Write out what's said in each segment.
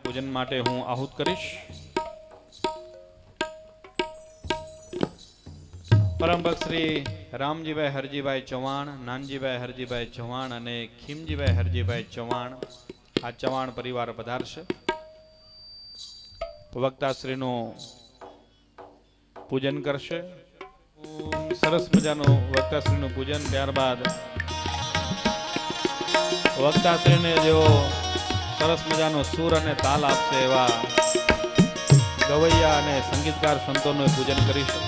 પૂજન માટે હું આહુત કરીશ। પરમ ભક્ત શ્રી રામજીભાઈ હરજીભાઈ ચૌહાણ, નાનજીભાઈ હરજીભાઈ ચૌહાણ અને ખીમજીભાઈ હરજીભાઈ ચૌહાણ આ ચૌહાણ પરિવાર પધારશે। વક્તાશ્રીનું પૂજન કરશે। સરસ મજાનું વક્તાશ્રીનું પૂજન, ત્યારબાદ વક્તાશ્રીને જેવો સરસ મજાનો સૂર અને તાલ આપશે એવા ગવૈયા અને સંગીતકાર સંતોનું પૂજન કરીશું।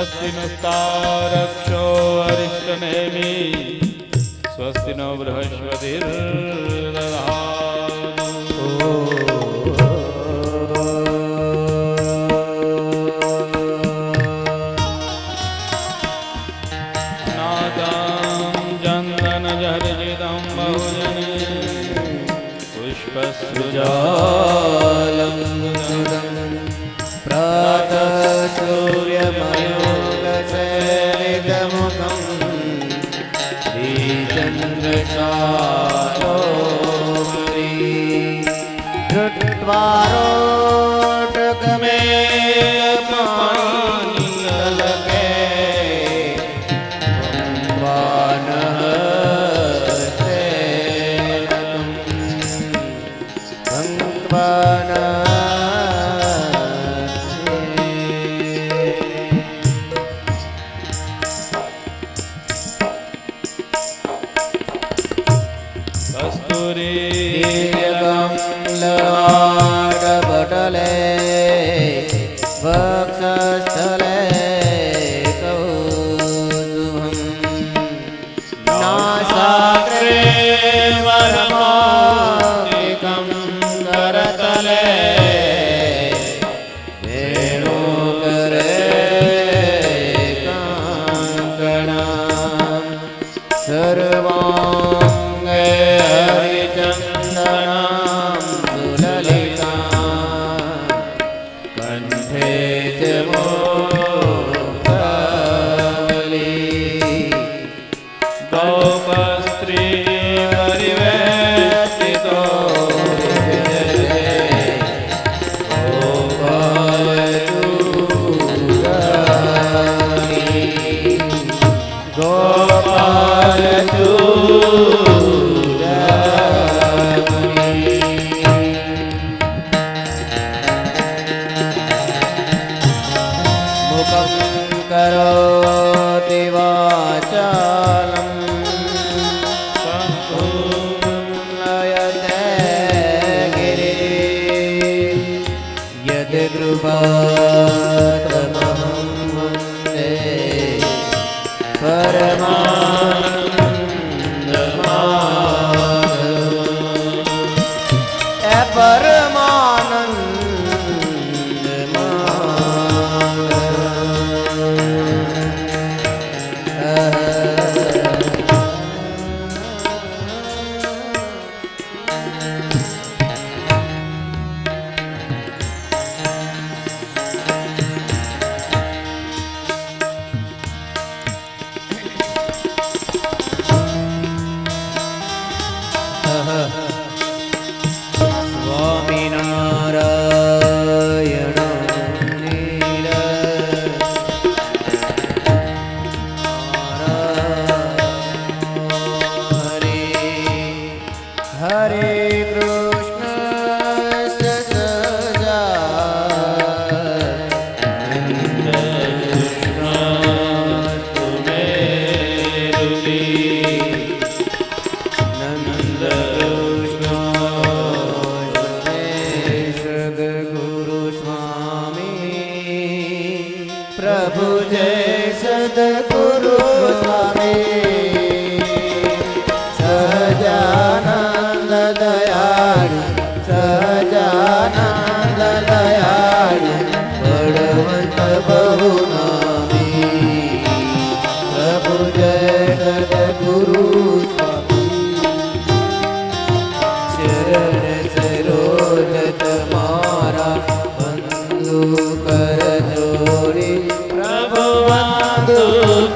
स्वस्तिनस्तारक्षो अरिष्टनेमि स्वस्ति नो बृहस्पतिर्दधातु। नादं चन्दनजर्जितं बहुजने पुष्पसृजालं प्रातः सूर्यमयो द्वारोटकमे पानी लगे वक्षस्थले कौसुभं नासाग्रे वरमालिकं करतले वेणुकरे काङ्कणं सर्वाङ्गे हरिचन्दनं सुललिता कंठे गौपस्त्री परिवेष्टितो करोति वाचालं संकुलयते गिरिं यद्गृहातमहं वन्दे परमानन्दमाधवम्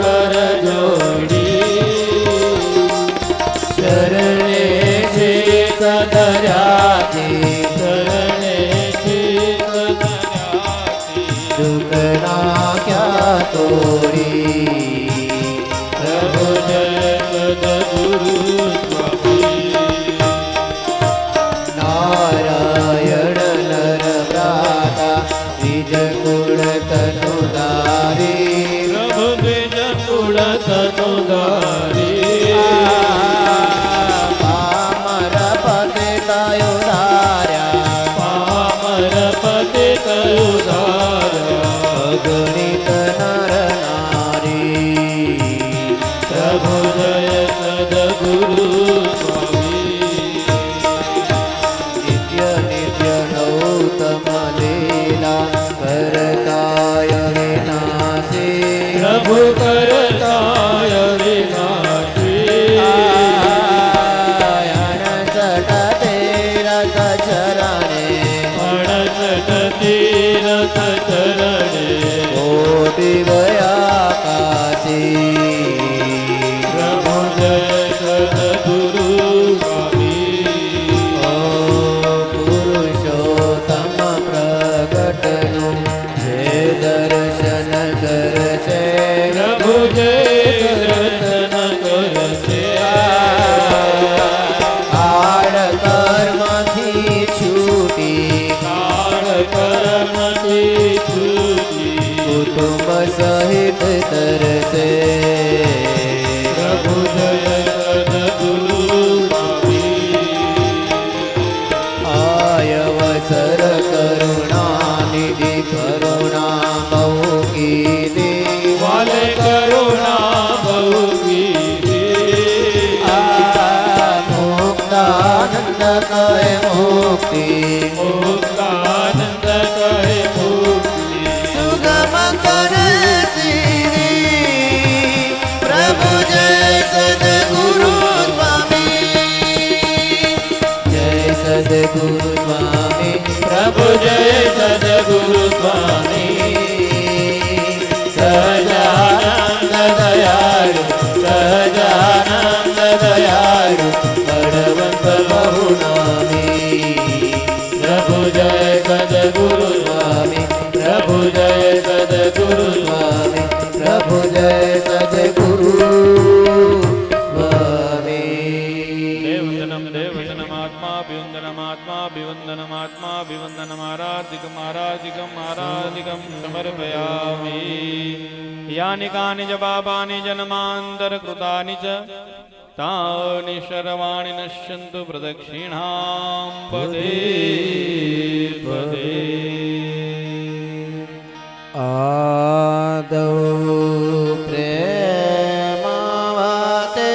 कर जोड़ी शरणे शीत धर्याती शरणे शीत धर्याती दुखना क्या तोड़ी प्रभु जय सद्गुरु स्वामी नारायण नर व्राता निज कुल तनुधारी प्रभु द्विज कुल तनुधारी पामर पतितयुधार्या पामर पतितयुधार्या अगणित नर नारी प्रभु जय सद्गुरु स्वामी नित्य नित्य नौतम लीला करताय विनाशी प्रभु करताय विनाशी अणसठ तीरथ चरणे अणसठ तीरथ चरणे कोटि वयाकाशी प्रभु जय सद्गुरु स्वामी पुरुषोत्तम प्रगटनु जे दर्शन करसे प्रभु जय दर्शन करसे काळ कर्मથી छूटी काळ कर्मથી छूटी कुटुंब सहित तरसे प्रभु जय सद्गुरु स्वामी आयवसर करुणा निधि करुणा बहु कीदी वाले करुणा बहु कीदी मुक्तानंद कहे मुक्ति मुक्तानंद कहे मुक्ति सुगम कर सीधी प्रभु जय सद्गुरु स्वामी जय सद्गुरु स्वामी प्रभु जय सद्गुरु स्वामी सहजानंद दयालु सहजानंद दयालु बड़वंत बहुनामी प्रभु जय सद्गुरु स्वामी प्रभु जय सद्गुरु स्वामी प्रभु जय सद्गुरु स्वामी देववन्दनमात्माभिवन्दनमात्माभिवन्दनमात्माभिवन्दनमाराधिकमाराधिकं समर्पयामि यानि कानि च पापानि जन्मान्तरकृतानि च तानि सर्वाणि नश्यन्तु प्रदक्षिणां पदे पदे आदौ प्रेमावते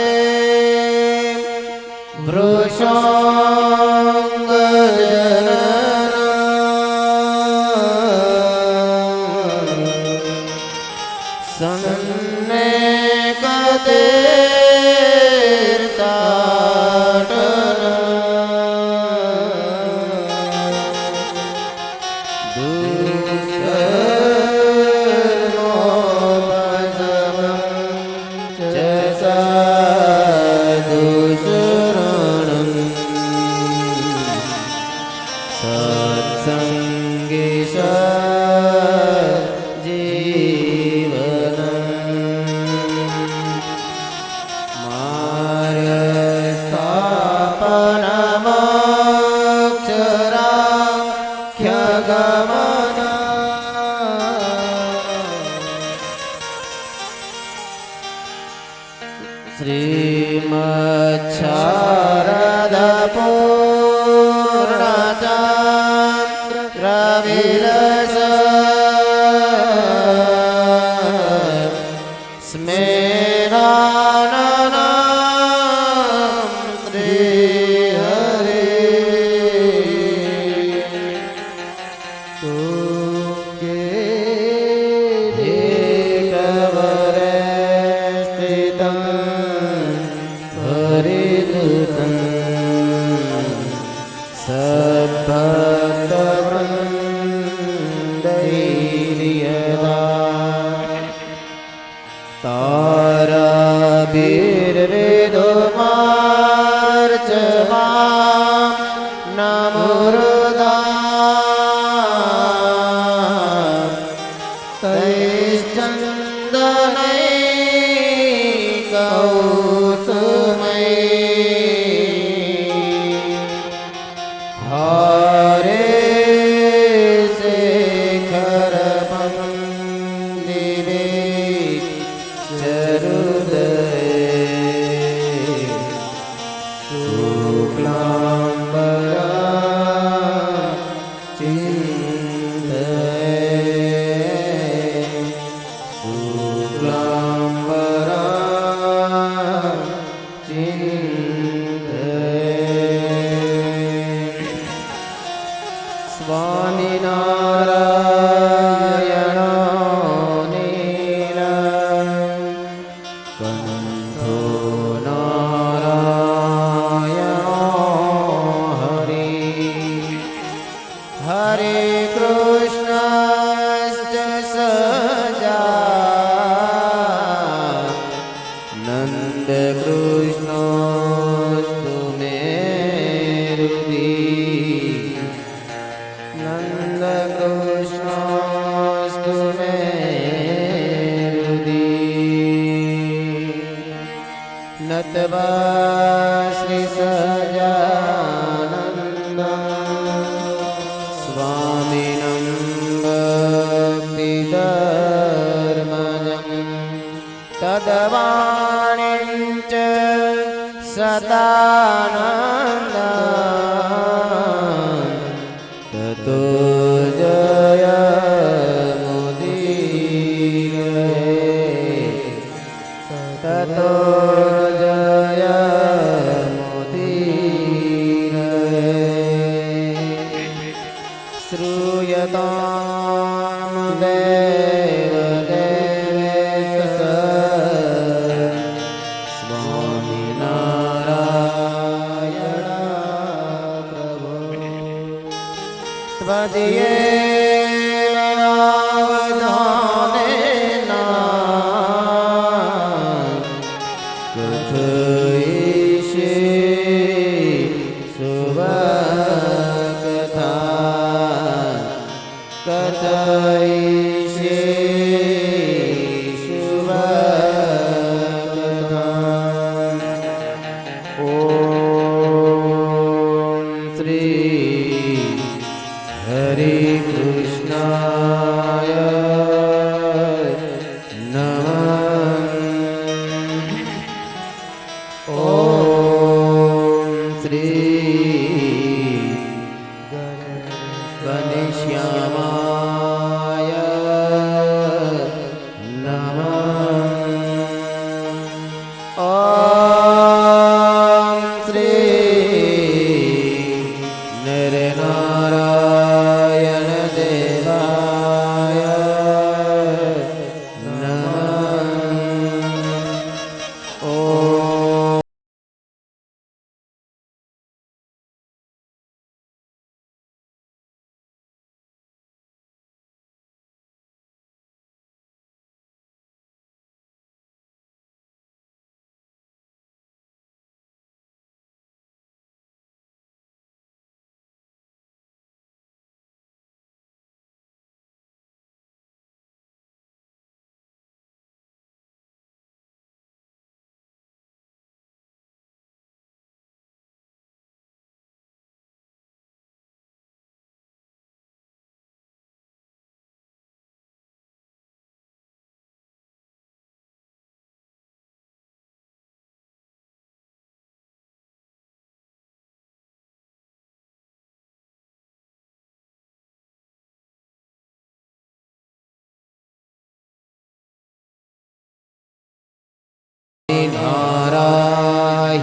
तद्वाणिञ्च सदानन्द ततो जय मुदीरये ततो जय मुदीरये श्रूयतां देवदेवेश स्वामिनारायण प्रभो त्वदीयेन नावधानेन कथयिष्ये शुभकथा कथयिष्ये शुभकथा ॐ श्री हरे कृष्णाय नमः ॐ श्री घनश्यामाय नमः ॐ श्री नरनारायण देवाय नमः ॐ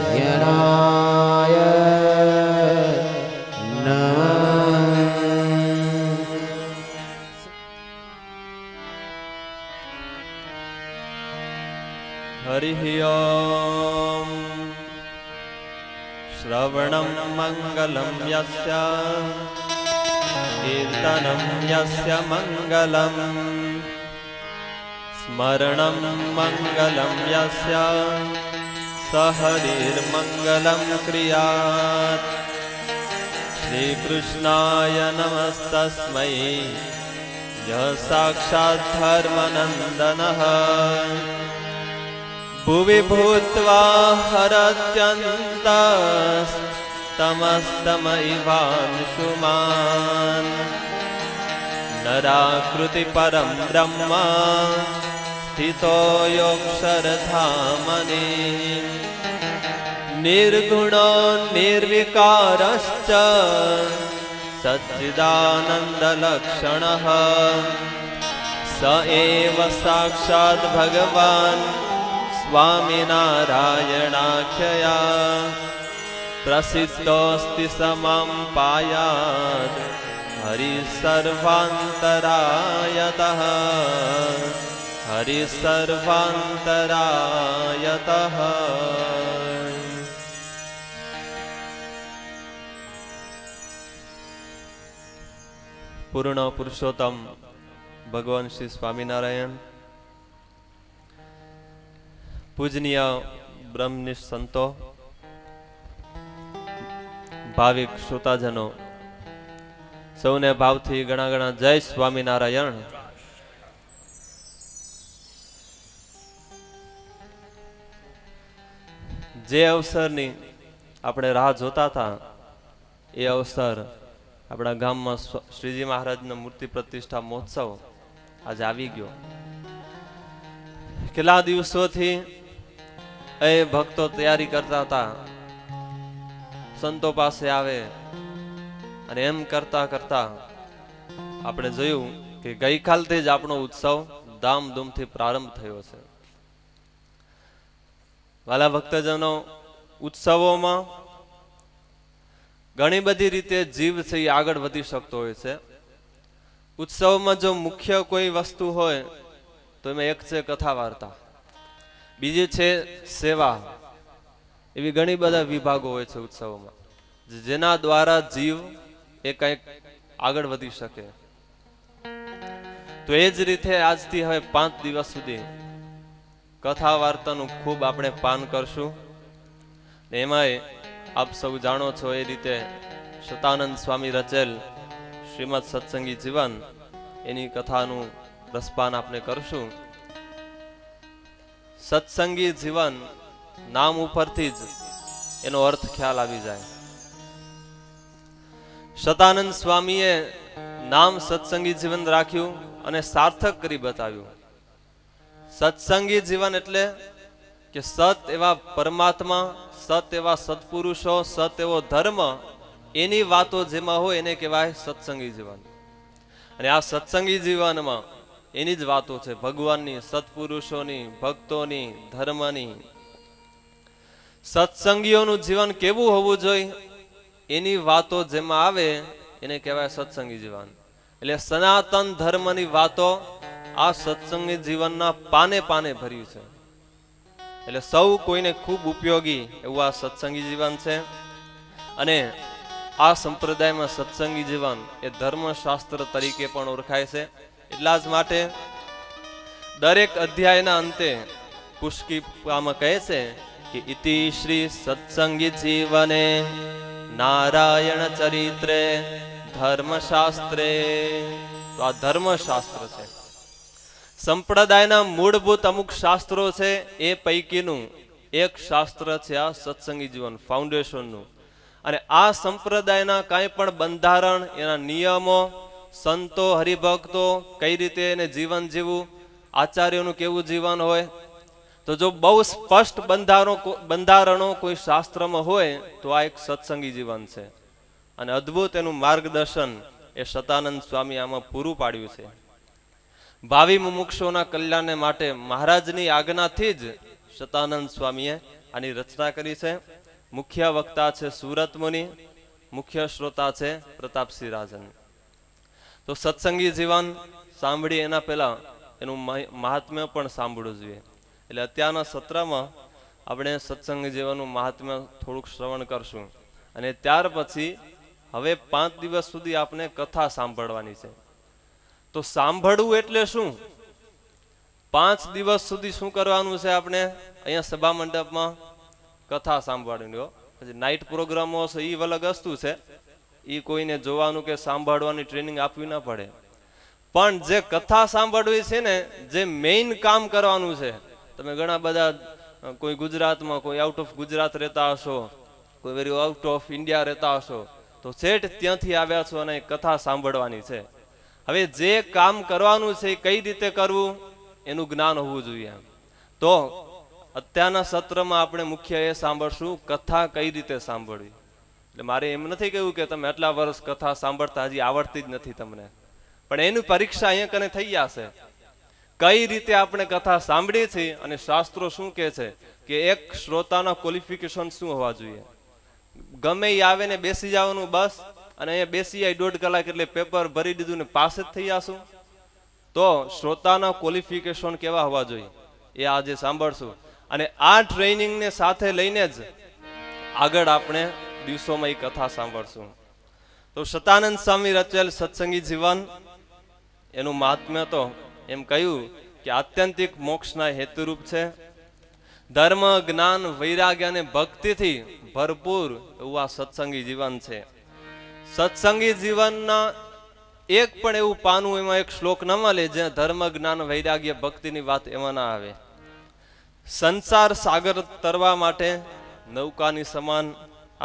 नारायणाय नमः हरिः ॐ श्रवणं मङ्गलं यस्य कीर्तनं यस्य मङ्गलम् स्मरणं मङ्गलं यस्य स हरिर्मङ्गलं क्रियात् श्रीकृष्णाय नमस्तस्मै यः साक्षात् धर्मनन्दनः भुवि भूत्वा हरत्यन्तस्तमस्तमैवांशुमान् नराकृति परं ब्रह्म स्थितो योऽक्षरधामनि निर्गुणो निर्विकारश्च सच्चिदानन्दलक्षणः स एव साक्षात् भगवान् स्वामिनारायणाख्यया प्रसिद्धोऽस्ति स मां पायात् हरिः सर्वान्तरायतः हरिः सर्वान्तरायतः। પૂર્ણ પુરુષોત્તમ ભગવાન શ્રી સ્વામિનારાયણ, પૂજનીય બ્રહ્મનિષ્ઠ સંતો, ભાવિક શ્રોતાજનો, સૌને ભાવથી ઘણા ઘણા જય સ્વામિનારાયણ. જે અવસરની આપણે રાહ જોતા હતા એ અવસર આપણા ગામમાં શ્રીજી મહારાજનો મૂર્તિ પ્રતિષ્ઠા મહોત્સવ આજે આવી ગયો. કેટલા દિવસોથી એ ભક્તો તૈયારી કરતા હતા, સંતો પાસે આવે અને એમ કરતા કરતા આપણે જોયું કે ગઈકાલથી જ આપણો ઉત્સવ ધામધૂમથી પ્રારંભ થયો છે. વાલા ભક્તજનો, ઉત્સવોમાં ઘણી બધી રીતે જીવ છે એ આગળ વધી શકતો હોય છે. ઉત્સવમાં જો મુખ્ય કોઈ વસ્તુ હોય તો એમાં એક છે કથા વાર્તા, બીજી છે સેવા. એવી ઘણી બધા વિભાગો હોય છે ઉત્સવમાં, જેના દ્વારા જીવ એ કંઈક આગળ વધી શકે. તો એ જ રીતે આજથી હવે 5 દિવસ સુધી કથા વાર્તાનું ખૂબ આપણે પાન કરશું. એમાંય આપ સૌ જાણો છો એ રીતે શતાનંદ સ્વામી રચેલ શ્રીમદ સત્સંગી જીવન, એની કથાનું રસપાન આપણે કરશું. સત્સંગી જીવન નામ ઉપરથી જ એનો અર્થ ખ્યાલ આવી જાય. શતાનંદ સ્વામીએ નામ સત્સંગી જીવન રાખ્યું અને સાર્થક કરી બતાવ્યું. સત્સંગી જીવન એટલે કે સત એવા પરમાત્મા, સત એવા સત્પુરુષો, સત એવો ધર્મ, એની વાતો જેમાં હોય એને કહેવાય સત્સંગી જીવન. અને આ સત્સંગી જીવનમાં એની જ વાતો છે, ભગવાનની, સત્પુરુષોની, ભક્તોની, ધર્મની. સત્સંગીઓનું જીવન કેવું હોવું જોઈએ એની વાતો જેમાં આવે એને કહેવાય સત્સંગી જીવન. એટલે સનાતન ધર્મની વાતો આ સત્સંગી જીવનના પાને પાને ભર્યું છે. એટલે સૌ કોઈને ખૂબ ઉપયોગી એવું આ સત્સંગી જીવન છે. અને આ સંપ્રદાયમાં સત્સંગી જીવન એ ધર્મશાસ્ત્ર તરીકે પણ ઓળખાય છે. એટલા જ માટે દરેક અધ્યાયના અંતે પુષ્ટિકામાં કહે છે કે ઇતિ શ્રી સત્સંગી જીવને નારાયણ ચરિત્રે ધર્મશાસ્ત્રે. તો આ ધર્મશાસ્ત્ર છે. સંપ્રદાયના મૂળભૂત અમુક શાસ્ત્રો છે, એ પૈકીનું એક શાસ્ત્ર છે આ સત્સંગી જીવન, ફાઉન્ડેશનનું. અને આ સંપ્રદાયના કાંઈ પણ બંધારણ, એના નિયમો, સંતો, હરિભક્તો કઈ રીતે એને જીવન જીવવું, આચાર્યોનું કેવું જીવન હોય, તો જો બહુ સ્પષ્ટ બંધારણો કોઈ શાસ્ત્રમાં હોય તો આ એક સત્સંગી જીવન છે. અને અદ્ભુત એનું માર્ગદર્શન એ શતાનંદ સ્વામી આમાં પૂરું પાડ્યું છે. ભાવિ મુમુક્ષોના કલ્યાણને માટે મહારાજની આજ્ઞાથી જ શતાનંદ સ્વામીએ આની રચના કરી છે. મુખ્ય વક્તા છે સુરત મુનિ, મુખ્ય શ્રોતા છે પ્રતાપસિંહ રાજન. તો સત્સંગી જીવન સાંભળી એના પહેલા એનું મહાત્મ્ય પણ સાંભળવું જોઈએ. એટલે અત્યારના સત્રમાં આપણે સત્સંગી જીવનનું મહાત્મ્ય થોડુંક શ્રવણ કરશું. અને ત્યાર પછી હવે 5 દિવસ સુધી આપણે કથા સાંભળવાની છે. તો સાંભળવું એટલે શું? 5 દિવસ સુધી શું કરવાનું છે? આપણે અહીંયા સભા મંડપમાં કથા સાંભળવાની. પછી નાઇટ પ્રોગ્રામો છે એ અલગ વસ્તુ છે, એ કોઈને જોવાનું કે સાંભળવાની ટ્રેનિંગ આપવી ના પડે. પણ જે કથા સાંભળવી છે ને, જે મેઇન કામ કરવાનું છે, તમે ઘણા બધા કોઈ ગુજરાતમાં, કોઈ આઉટ ઓફ ગુજરાત રહેતા હશો, કોઈ વેરી આઉટ ઓફ ઇન્ડિયા રહેતા હશો, તો સેટ ત્યાંથી આવ્યા છો અને કથા સાંભળવાની છે. હવે જે કામ કરવાનું છે એ કઈ રીતે કરવું એનું જ્ઞાન હોવું જોઈએ. તો અત્યારના સત્રમાં આપણે મુખ્ય એ સાંભળશું કથા કઈ રીતે સાંભળવી. એટલે મારે એમ નથી કહ્યું કે તમે આટલા વર્ષ કથા સાંભળતા હજી આવડતી જ નથી તમને, પણ એની પરીક્ષા અહીંયા કને થઈ જશે. કઈ રીતે આપણે કથા સાંભળીએ છીએ અને શાસ્ત્રો શું કહે છે કે એક શ્રોતાના ક્વોલિફિકેશન શું હોવા જોઈએ. ગમે એ આવે ને બેસી જવાનું બસ, અને અહીંયા બેસી જાય 1.5 કલાક એટલે પેપર ભરી દીધું ને પાસ જ થઈ જશું. તો શ્રોતાના ક્વોલિફિકેશન કેવા હોવા જોઈએ એ આજે સાંભળશું. અને આ ટ્રેનિંગને સાથે લઈને જ આગળ આપણે દિવસોમાં એ કથા સાંભળશું. તો સતાનંદ સ્વામી રચેલ સત્સંગી જીવન, એનું મહાત્મ્ય તો એમ કહ્યું કે આત્યંતિક મોક્ષના હેતુરૂપ છે. ધર્મ, જ્ઞાન, વૈરાગ્ય અને ભક્તિથી ભરપૂર એવું આ સત્સંગી જીવન છે. સત્સંગી જીવનના એક પણ એવું પાનું, એમાં એક શ્લોક ન મળે જ્યાં ધર્મ, જ્ઞાન, વૈરાગ્ય, ભક્તિની વાત એમાં ના આવે. સંસાર સાગર તરવા માટે નૌકાની સમાન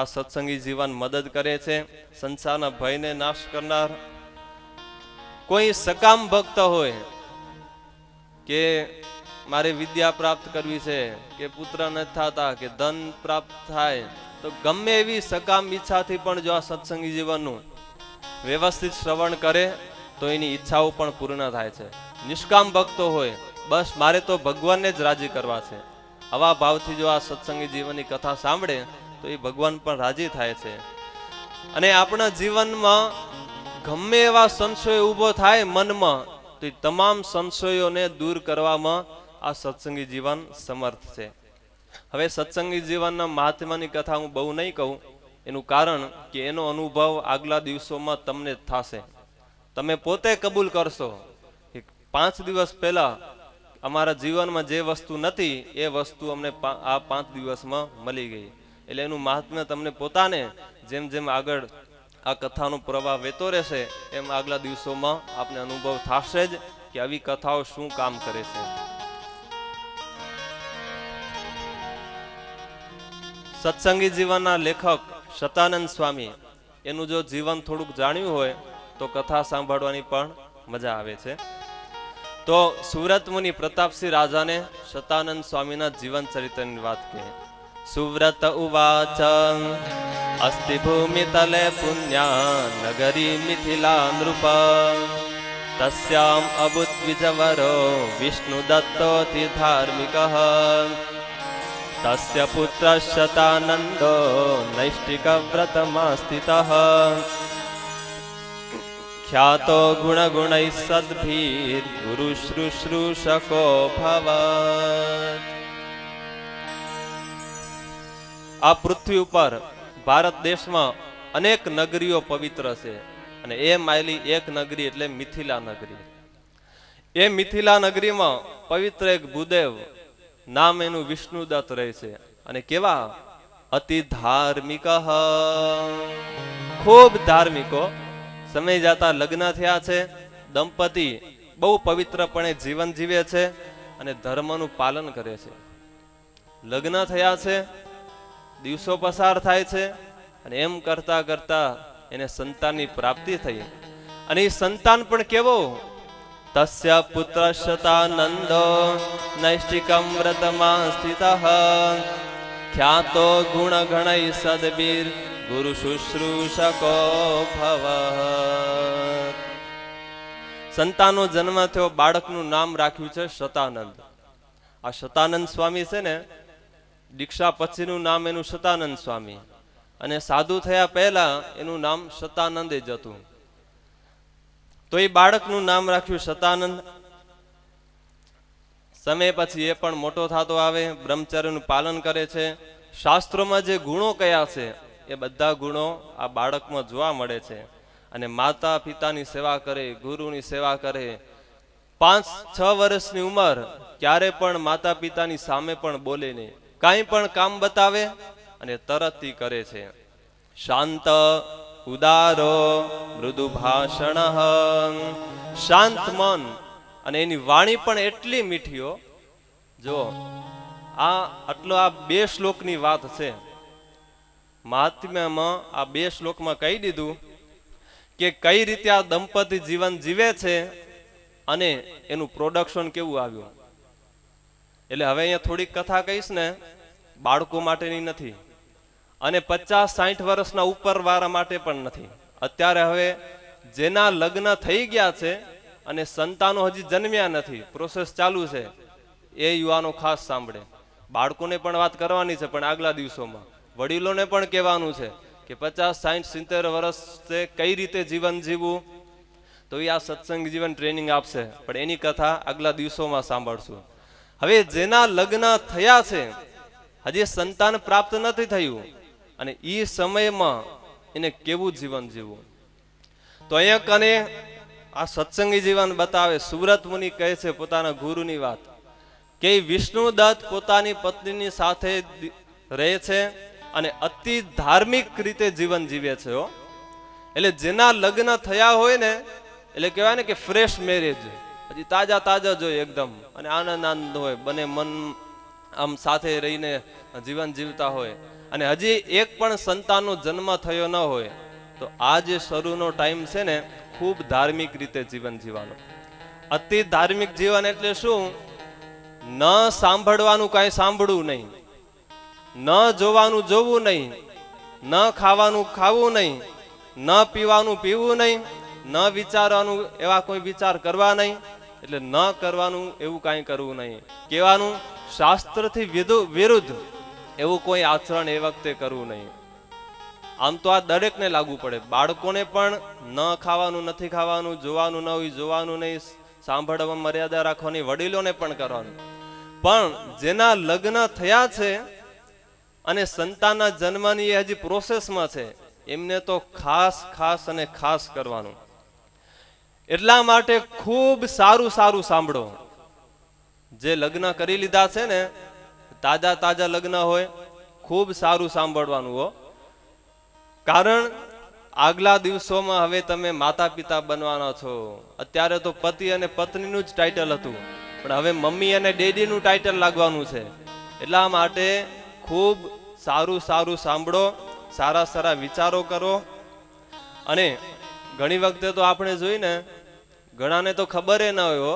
આ સત્સંગી જીવન મદદ કરે છે. સંસારના ભયને નાશ કરનાર. કોઈ સકામ ભક્ત હોય કે મારે વિદ્યા પ્રાપ્ત કરવી છે, કે પુત્ર નથી થતા, કે ધન પ્રાપ્ત થાય, તો ગમે એવી સકામ ઈચ્છાથી પણ જો આ સત્સંગી જીવનનું વ્યવસ્થિત શ્રવણ કરે તો એની ઈચ્છાઓ પણ પૂર્ણ થાય છે. નિષ્કામ ભક્તો હોય, બસ મારે તો ભગવાનને જ રાજી કરવા છે, આવા ભાવથી જો આ સત્સંગી જીવનની કથા સાંભળે તો એ ભગવાન પણ રાજી થાય છે. અને આપણા જીવનમાં ગમે એવા સંશયો ઊભો થાય મનમાં, તો એ તમામ સંશયોને દૂર કરવામાં આ સત્સંગી જીવન સમર્થ છે. હવે સત્સંગી જીવનના મહાત્માની કથા હું બહુ નહીં કહું, એનું કારણ કે એનો અનુભવ આગલા દિવસોમાં તમને થશે. તમે પોતે કબૂલ કરશો કે 5 દિવસ પહેલા અમારા જીવનમાં જે વસ્તુ નથી એ વસ્તુ અમને આ 5 દિવસમાં મળી ગઈ. એટલે એનું મહાત્મ્ય તમને પોતાને જેમ જેમ આગળ આ કથાનો પ્રવાહ વહેતો રહેશે એમ આગલા દિવસોમાં આપને અનુભવ થશે જ કે આવી કથાઓ શું કામ કરે છે. સત્સંગી જીવનના લેખક સતાનંદ સ્વામી, એનું જો જીવન થોડુંક જાણ્યું હોય તો કથા સાંભળવાની પણ મજા આવે છે. તો સુવ્રત મુનિ પ્રતાપસિંહ રાજાને સતાનંદ સ્વામીના જીવન ચરિત્રની વાત કહે. સુવ્રત ઉવાચ અસ્તિ ભૂમિ તલે પુણ્યા નગરી મિથિલા નૃપ તસ્યામ અબુદ્ વિજવરો વિષ્ણુ દત્તોથી ધાર્મિક તસ્ય પુત્ર શતાનંદો નૈષ્ટિક વ્રતમાં સ્થિતઃ ખ્યાતો ગુણ ગુણૈ સદ્ભીર ગુરુ શુશ્રૂષકો ભવત. આ પૃથ્વી ઉપર ભારત દેશમાં અનેક નગરીઓ પવિત્ર છે, અને એ માયલી એક નગરી એટલે મિથિલા નગરી. એ મિથિલા નગરીમાં પવિત્ર એક ભૂદેવ નામ એનું વિષ્ણુદત્ત રહે છે. અને કેવા અતિ ધાર્મિક, ખૂબ ધાર્મિકો. સમય જતા લગ્ન થયા છે. દંપતી બહુ પવિત્રપણે જીવન જીવે છે અને ધર્મનું પાલન કરે છે. લગ્ન થયા છે, દિવસો પસાર થાય છે, અને એમ કરતા કરતા એને સંતાનની પ્રાપ્તિ થઈ. અને એ સંતાન પણ કેવો, તસ્ય પુત્ર શતાનંદો નૈષ્ટિકમ વ્રતમાં સ્થિતઃ ખ્યાતો ગુણ ગણૈ સદબીર ગુરુ શુશ્રૂષકો ભવ. સંતાનનો જન્મ થયો, બાળકનું નામ રાખ્યું છે શતાનંદ. આ શતાનંદ સ્વામી છે ને, દીક્ષા પછીનું નામ એનું શતાનંદ સ્વામી, અને સાધુ થયા પહેલા એનું નામ શતાનંદ જ હતું. તો એ બાળકનું નામ રાખ્યું શતાનંદ. સમય પછી એ પણ મોટો થતો આવે, બ્રહ્મચર્યનું પાલન કરે છે. શાસ્ત્રોમાં જે ગુણો કયા છે એ બધા ગુણો આ બાળકમાં જોવા મળે છે. અને માતા પિતાની સેવા કરે, ગુરુની સેવા કરે. 5-6 વર્ષની ઉંમર, ક્યારે પણ માતા પિતાની સામે પણ બોલે નહીં. કાંઈ પણ કામ બતાવે અને તરત કરે છે. શાંત, ઉદારો મૃદુ ભાષણ, શાંત મન, અને એની વાણી પણ એટલી મીઠીઓ. જો આ બે શ્લોકની વાત છે. મહાત્મ્યમાં આ બે શ્લોકમાં કહી દીધું કે કઈ રીતે આ દંપતી જીવન જીવે છે અને એનું પ્રોડક્શન કેવું આવ્યું. એટલે હવે અહીંયા થોડીક કથા કહીશ ને, બાળકો માટેની નથી અને 50-60 વર્ષના ઉપર વાળા માટે પણ નથી. અત્યારે હવે જેના લગ્ન થઈ ગયા છે અને સંતાનો હજી જન્મ્યા નથી, પ્રોસેસ ચાલુ છે, એ યુવાનો ખાસ સાંભળે. બાળકોને પણ વાત કરવાની છે, પણ આગલા દિવસોમાં વડીલોને પણ કહેવાનું છે કે 50-60-70 વર્ષે કઈ રીતે જીવન જીવવું. તો એ આ સત્સંગ જીવન ટ્રેનિંગ આપશે, પણ એની કથા આગલા દિવસોમાં સાંભળશું. હવે જેના લગ્ન થયા છે, હજી સંતાન પ્રાપ્ત નથી થયું, અને એ સમયમાં એને કેવું જીવન જીવવું. તો અહીંયા કને આ સત્સંગી જીવન બતાવે. સુવ્રત મુનિ કહે છે પોતાના ગુરુની વાત કે વિષ્ણુદત્ત પોતાની પત્નીની સાથે રહે છે અને અતિ ધાર્મિક રીતે જીવન જીવે છે. એટલે જેના લગ્ન થયા હોય ને, એટલે કહેવાય ને કે ફ્રેશ મેરેજ, હજી તાજા તાજા જોઈએ એકદમ, અને આનંદ હોય, બને મન આમ સાથે રહીને જીવન જીવતા હોય, અને હજી એક પણ સંતાનનો જન્મ થયો ન હોય, તો આ જે શરૂનો ટાઈમ છે ને, ખૂબ ધાર્મિક રીતે જીવન જીવવાનો. અતિ ધાર્મિક જીવન એટલે શું? ન સાંભળવાનું કાંઈ સાંભળવું નહીં, ન જોવાનું જોવું નહીં, ન ખાવાનું ખાવું નહીં, ન પીવાનું પીવું નહીં, ન વિચારવાનું એવા કોઈ વિચાર કરવા નહીં. એટલે ન કરવાનું એવું કાંઈ કરવું નહીં. કહેવાનું શાસ્ત્રથી વિરુદ્ધ એવું કોઈ આચરણ એ વખતે કરવું નહીં. આમ તો આ દરેકને લાગુ પડે. બાળકોને પણ ન ખાવાનું, નથી ખાવાનું, જોવાનું ન હોય જોવાનું નહીં, સાંભળવામાં મર્યાદા રાખવાની, વડીલોને પણ કરવાનું. પણ જેના લગ્ન થયા છે અને સંતાનના જન્મની હજી પ્રોસેસમાં છે, એમને તો ખાસ ખાસ અને ખાસ કરવાનું. એટલા માટે ખૂબ સારું સારું સાંભળો. જે લગ્ન કરી લીધા છે ને, તાજા તાજા લગ્ન હોય, ખૂબ સારું સાંભળવાનું હો. કારણ આગલા દિવસોમાં હવે તમે માતા પિતા બનવાના છો. અત્યારે તો પતિ અને પત્નીનું જ ટાઇટલ હતું, પણ હવે મમ્મી અને ડેડીનું ટાઇટલ લાગવાનું છે. એટલા માટે ખૂબ સારું સારું સાંભળો, સારા સારા વિચારો કરો. અને ઘણી વખતે તો આપણે જોઈને, ઘણાને તો ખબર ન હોય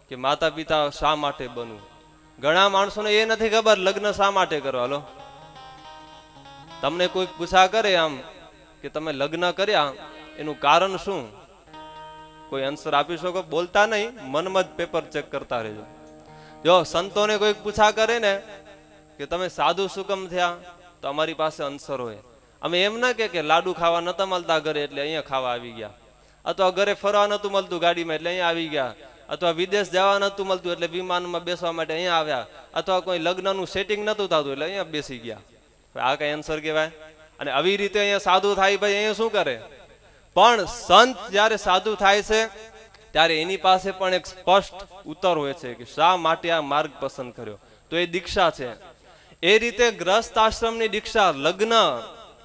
કે માતા પિતા શા માટે બનવું. ઘણા માણસોને એ નથી ખબર લગ્ન શા માટે કરવા. લો, તમને કોઈ પૂછા કરે આમ કે તમે લગ્ન કર્યા એનું કારણ શું, કોઈ આન્સર આપી શકો? બોલતા નહીં, મનમાં જ પેપર ચેક કરતા રહેજો. જો સંતોને કોઈ પૂછા કરે ને કે તમે સાધુ શું કેમ થયા, તો અમારી પાસે આન્સર હોય. અમે એમ ના કે લાડુ ખાવા નતા મળતા ઘરે એટલે અહીંયા ખાવા આવી ગયા, અથવા ઘરે ફરવા નતું મળતું ગાડીમાં એટલે અહીંયા આવી ગયા, અથવા વિદેશ જવા નતું મળતું એટલે વિમાનમાં બેસવા માટે અહીંયા આવ્યા, અથવા કોઈ લગ્નનું સેટિંગ નતું થતું એટલે અહીંયા બેસી ગયા. આ કઈ આન્સર કહેવાય? અને આવી રીતે અહીંયા સાધુ થાય, ભાઈ અહીંયા શું કરે? પણ સંત જ્યારે સાધુ થાય છે ત્યારે એની પાસે પણ એક સ્પષ્ટ ઉત્તર હોય છે કે શા માટે આ માર્ગ પસંદ કર્યો. તો એ દીક્ષા છે. એ રીતે ગ્રસ્ત આશ્રમની દીક્ષા, લગ્ન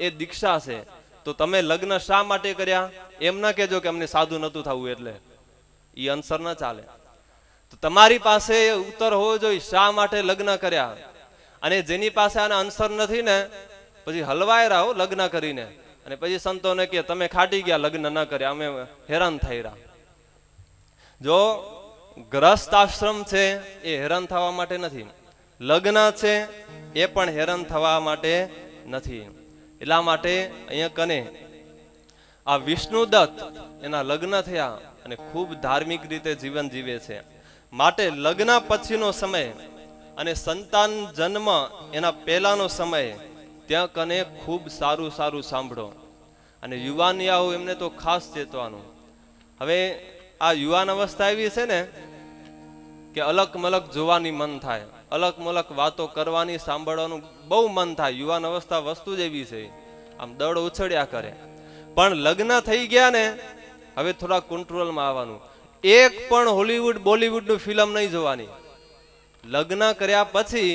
એ દીક્ષા છે. તો તમે લગ્ન શા માટે કર્યા એમ ના કહેજો કે અમને સાધુ નતું થવું, એટલે એ આન્સર ના ચાલે. તો તમારી પાસે ઉત્તર હોવો જોઈએ શા માટે લગ્ન કર્યા. અને જેની પાસે આના આન્સર નથી ને, પછી હલવાય રહો લગ્ન કરીને, અને પછી સંતોને કે તમે ખાટી ગયા, લગ્ન ન કર્યા, અમે હેરાન થઈ રહ્યા. જો ગ્રસ્ત આશ્રમ છે એ હેરાન થવા માટે નથી, લગ્ન છે એ પણ હેરાન થવા માટે નથી. એટલા માટે અહીંયા કને આ વિષ્ણુદત્ત એના લગ્ન થયા અને ખૂબ ધાર્મિક રીતે જીવન જીવે છે. માટે લગ્ન પછીનો સમય અને સંતાન જન્મ એના પહેલાનો સમય, ત્યાં કને ખૂબ સારું સારું સાંભળો. અને યુવાનિયાઓ એમને તો ખાસ ચેતવાનું. હવે આ યુવાન અવસ્થા એવી છે ને કે અલગ મલક જોવાની મન થાય, અલગ મલક વાતો કરવાની, સાંભળવાનું બહુ મન થાય. યુવાન અવસ્થા વસ્તુ જ એવી છે, આમ દડ ઉછળ્યા કરે. પણ લગ્ન થઈ ગયા ને, હવે થોડા કંટ્રોલમાં આવવાનું. એક પણ હોલીવુડ બોલીવુડનું ફિલ્મ નહીં જોવાની. લગ્ન કર્યા પછી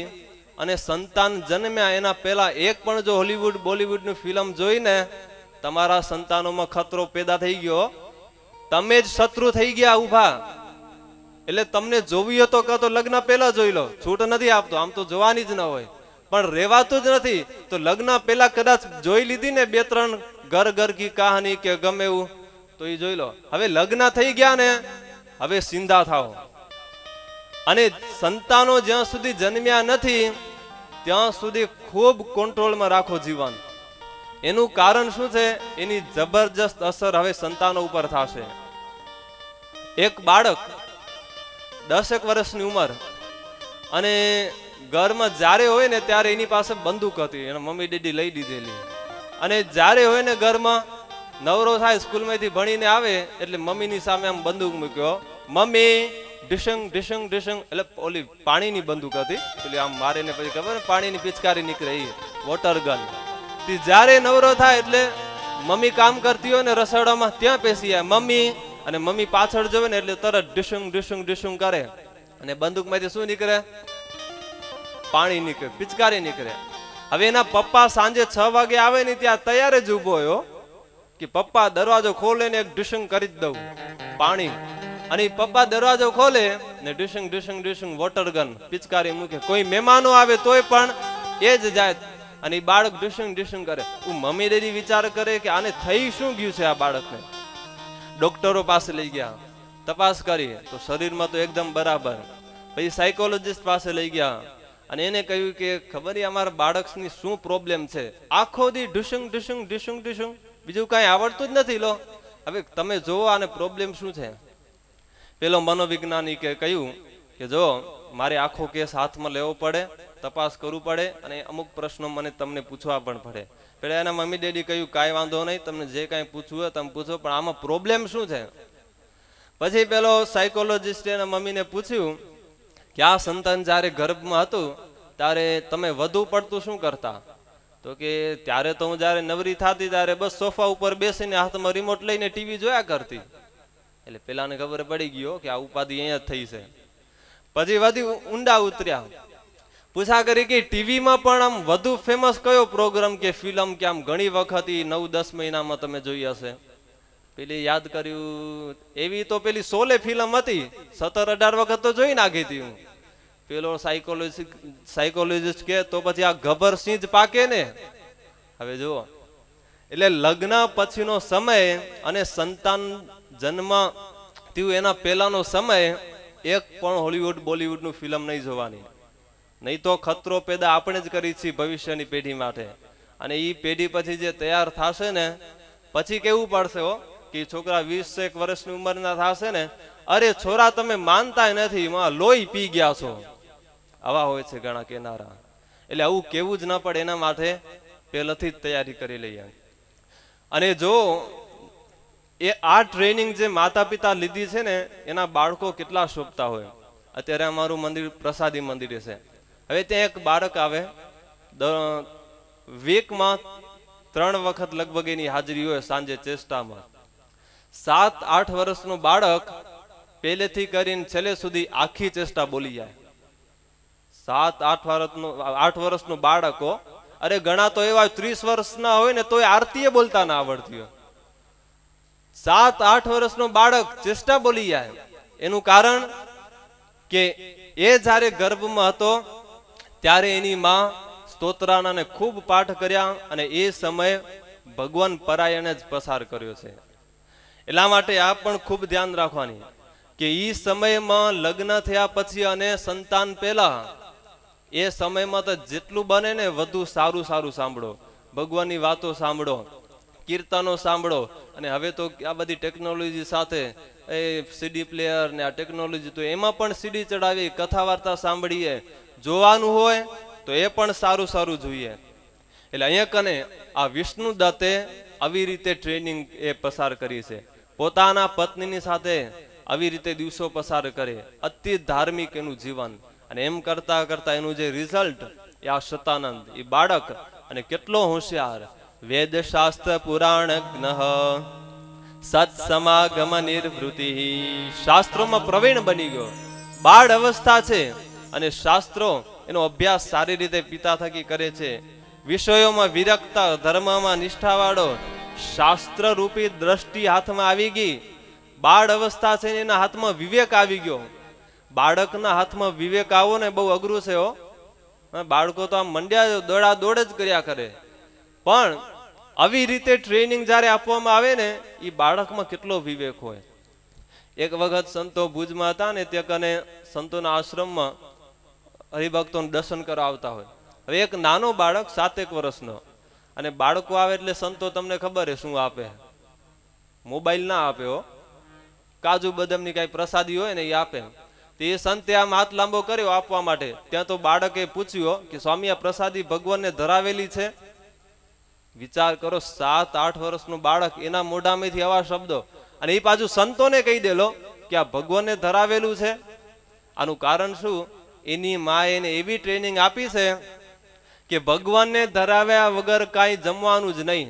અને સંતાન જન્મ્યા એના પહેલા એક પણ જો હોલીવુડ બોલીવુડનું ફિલ્મ જોઈને તમારા સંતાનોમાં ખતરો પેદા થઈ ગયો, તમે જ શત્રુ થઈ ગયા ઊભા. એટલે તમને જોવી હોય તો કાં તો લગ્ન પહેલા જોઈ લો, છૂટ નથી આપતો, આમ તો જોવાની જ ન હોય, પણ રેવાતું જ નથી. તો લગ્ન પહેલા કદાચ જોઈ લીધી ને 2-3 ઘર ઘર કી કહાની કે ગમે એવું, તો એ જોઈ લો. હવે લગ્ન થઈ ગયા ને, હવે સિંધા થાવ. અને સંતાનો જ્યાં સુધી જન્મ્યા નથી ત્યાં સુધી ખૂબ કંટ્રોલમાં રાખો જીવન. એનું કારણ શું છે? એની જબરજસ્ત અસર હવે સંતાનો ઉપર થશે. એક બાળક 10 વર્ષની ઉંમર અને ઘરમાં જ્યારે હોય ને ત્યારે એની પાસે બંદૂક હતી, એના મમ્મી ડેડી લઈ દીધેલી. અને જ્યારે હોય ને ઘરમાં નવરો થાય, સ્કૂલમાંથી ભણીને આવે એટલે મમ્મીની સામે આમ બંદૂક મૂક્યો, મમ્મી ઢીશંગ ઢીશંગ ઢીશંગ, એટલે ઓલી પાણીની બંદૂક હતી, પેલી આમ મારે ને પછી ખબર પાણીની પિચકારી નીકળે, એ વોટર ગન. જ્યારે નવરો થાય એટલે મમ્મી કામ કરતી હોય ને રસોડામાં, ત્યાં પેસી જાય મમ્મી, અને મમ્મી પાછળ જોવે ને એટલે તરત ઢીશંગ ઢીશંગ ઢીશંગ કરે, અને બંદૂકમાંથી શું નીકળે? પાણી નીકળે, પિચકારી નીકળે. હવે એના પપ્પા સાંજે 6 વાગે આવે ને ત્યાં તૈયાર જ ઉભો હોય કે પપ્પા દરવાજો ખોલે ને એક ઢીશંગ કરી જ દઉં પાણી. અને પપ્પા દરવાજો ખોલે ને ઢીશંગ ઢીશંગ ઢીશંગ વોટર ગન પિચકારી મૂકે. કોઈ મહેમાનો આવે તોય પણ એ જ જાય, અને એ બાળક ઢીશંગ ઢીશંગ કરે. હું મમ્મી ડેડી વિચાર કરે કે આને થઈ શું ગયું છે આ બાળકને. ડોક્ટરો પાસે લઈ ગયા, તપાસ કરી તો શરીરમાં તો એકદમ બરાબર. પછી સાયકોલોજીસ્ટ પાસે લઈ ગયા અને એને કહ્યું કે ખબર છે અમારા બાળકની શું પ્રોબ્લેમ છે, આખો દી ઢીશંગ ઢીશંગ ઢીશંગ ઢીશંગ, બીજું કાંઈ આવડતું જ નથી. લો હવે તમે જોવો આને પ્રોબ્લેમ શું છે. પેલો મનોવૈજ્ઞાનિકે કહ્યું કે જો મારે આખો કેસ હાથમાં લેવો પડે, તપાસ કરવું પડે, અને અમુક પ્રશ્નો મને તમને પૂછવા પણ પડે. પેલા એના મમ્મી ડેડી કહ્યું કાંઈ વાંધો નહીં, તમને જે કાંઈ પૂછવું હોય તમે પૂછો, પણ આમાં પ્રોબ્લેમ શું છે? પછી પેલો સાયકોલોજીસ્ટ એના મમ્મીને પૂછ્યું કે આ સંતાન જ્યારે ગર્ભમાં હતું ત્યારે તમે વધુ પડતું શું કરતા? તો કે ત્યારે તો હું જ્યારે નવરી થતી ત્યારે બસ સોફા ઉપર બેસીને હાથમાં રિમોટ લઈને ટીવી જોયા કરતી. એટલે પેલાને ખબર પડી ગયો કે આ ઉપાધિ અહીંયા જ થઈ છે. પછી વધી ઊંડા ઉતર્યા, પૂછા કરી કે ટીવીમાં પણ આમ વધુ ફેમસ કયો પ્રોગ્રામ કે ફિલ્મ કે આમ ઘણી વખત 9-10 મહિનામાં તમે જોઈ હશે? પેલી યાદ કર્યું, એવી તો પેલી શોલે ફિલ્મ હતી, 17-18 વખત તો જોઈ નાખી હતી હું. પેલો સાયકોલોજીસ્ટ કે તો પછી આ ગબર સિંહ જ પાકે ને. હવે જુઓ, એટલે લગ્ન પછીનો સમય અને સંતાન જન્મ થયું એના પહેલાનો સમય એક પણ હોલીવુડ બોલીવુડનું ફિલ્મ નહીં જોવાની, નહીં તો ખતરો પેદા આપણે જ કરી છીએ ભવિષ્યની પેઢી માટે. અને એ પેઢી પછી જે તૈયાર થશે ને પછી કેવું પડશે હો કે છોકરા 20 વર્ષની ઉંમરના થશે ને, અરે છોરા તમે માનતા નથી, લોહી પી ગયા છો, આવા હોય છે ઘણા કેનારા. એટલે આવું કેવું જ ન પડે એના માટે પહેલાથી જ તૈયારી કરી લઈએ. અને જો એ આ ટ્રેનિંગ જે માતા પિતા લીધી છે ને એના બાળકો કેટલા શોભતા હોય. અત્યારે અમારું મંદિર પ્રસાદી મંદિર છે. હવે ત્યાં એક બાળક આવે, વીકમાં 3 વખત લગભગ એની હાજરી હોય સાંજે ચેષ્ટામાં. 7-8 વર્ષનું બાળક પહેલેથી કરીને છેલ્લે સુધી આખી ચેષ્ટા બોલી જાય. 7-8 વર્ષનું બાળકો, અરે ઘણા તો એવા 30 વર્ષના હોય ને તોય આરતીએ બોલતા ના આવડતી હોય. 7-8 વર્ષનું બાળક ચેષ્ટા બોલી જાય. એનું કારણ કે એ જ્યારે ગર્ભમાં હતો ત્યારે એની માં સ્તોત્રાનાને ખૂબ પાઠ કર્યા અને એ સમય ભગવાન પરાયણે જ પસાર કર્યો છે. એટલા માટે આ પણ ખૂબ ધ્યાન રાખવાની કે એ સમયમાં લગ્ન થયા પછી અને સંતાન પહેલા એ સમયમાં તો જેટલું બને ને વધુ સારું સાંભળો, ભગવાનની વાતો સાંભળો, કીર્તનો સાંભળો. અને હવે તો આ બધી ટેકનોલોજી સાથે એ સીડી પ્લેયર ને આ ટેકનોલોજી, તો એમાં પણ સીડી ચડાવી કથા વાર્તા સાંભળીએ. જોવાનું હોય તો એ પણ સારું જોઈએ. એટલે અહીંયા કને આ વિષ્ણુ દત્તે આવી રીતે ટ્રેનિંગ એ પસાર કરી છે. પોતાના પત્નીની સાથે આવી રીતે દિવસો પસાર કરે, અતિ ધાર્મિક એનું જીવન. અને એમ કરતા કરતા એનું જે રિઝલ્ટ એ આ શતાનંદ એ બાળક, અને કેટલો હોશિયાર, વેદ શાસ્ત્ર પુરાણ જ્ઞ સત્સમાગમ નિર્વૃત્તિ, શાસ્ત્રોમાં પ્રવીણ બની ગયો. બાળ અવસ્થા છે અને શાસ્ત્રો એનો અભ્યાસ સારી રીતે પિતા થકી કરે છે. વિષયોમાં વિરક્ત, ધર્મમાં નિષ્ઠાવાળો, શાસ્ત્ર રૂપી દ્રષ્ટિ હાથમાં આવી ગઈ, બાળ અવસ્થા છે એના હાથમાં વિવેક આવી ગયો. બાળકના હાથમાં વિવેક આવો ને બહુ અઘરું છે હો. બાળકો તો આમ મંડ્યા દોડા દોડ જ કર્યા કરે, પણ આવી રીતે ટ્રેનિંગ જ્યારે આપવામાં આવે ને એ બાળકમાં કેટલો વિવેક હોય. એક વખત સંતો ભુજમાં હતા ને, તે કને સંતોના આશ્રમમાં હરિભક્તોને દર્શન કરવા આવતા હોય. હવે એક નાનો બાળક 7 વર્ષનો, અને બાળકો આવે એટલે સંતો તમને ખબર છે શું આપે, મોબાઈલ ના આપે હો, કાજુ બદામની કઈ પ્રસાદી હોય ને એ આપે. તે સંતે આમ હાથ લાંબો કર્યો આપવા માટે, ત્યાં તો બાળકે પૂછ્યું કે સ્વામી આ પ્રસાદી ભગવાનને ધરાવેલી છે? વિચાર કરો, 7-8 વર્ષનું બાળક, એના મોઢામાંથી આવા શબ્દો, અને એ પાછું સંતોને કહી દેલો કે આ ભગવાનને ધરાવેલું છે. આનું કારણ શું? એની માએ એને એવી ટ્રેનિંગ આપી છે કે ભગવાનને ધરાવ્યા વગર કાંઈ જમવાનું જ નહીં.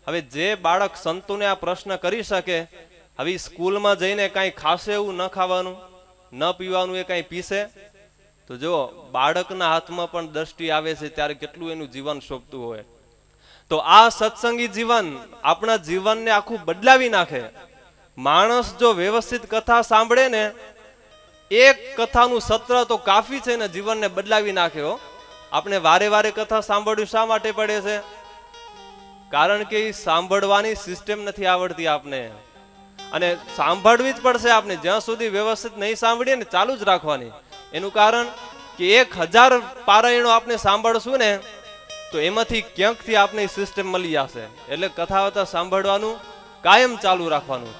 હવે જે બાળક સંતોને આ પ્રશ્ન કરી શકે, હવે સ્કૂલમાં જઈને કાંઈ ખાશે એવું ન ખાવાનું ન પીવાનું, એ કાંઈ પીશે? તો જો બાળકના હાથમાં પણ દ્રષ્ટિ આવે છે ત્યારે કેટલું એનું જીવન શોભતું હોય. તો આ સત્સંગી જીવન આપણા જીવનને આખું બદલાવી નાખે. માણસ જો વ્યવસ્થિત કથા સાંભળે ને, એક કથાનું સત્ર તો કાફી છે ને જીવનને બદલાવી નાખે હો. આપણે વારે વારે કથા સાંભળવી શા માટે પડે છે? કારણ કે એ સાંભળવાની સિસ્ટમ નથી આવડતી આપને, અને સાંભળવી જ પડશે આપણે. જ્યાં સુધી વ્યવસ્થિત નહીં સાંભળીએ ને ચાલુ જ રાખવાની. એનું કારણ કે 1000 પારાયણો આપણે સાંભળશું ને તો એમાંથી ક્યાંકથી આપણે સિસ્ટમ મળી જશે. એટલે કથા સાંભળવાનું કાયમ ચાલુ રાખવાનું.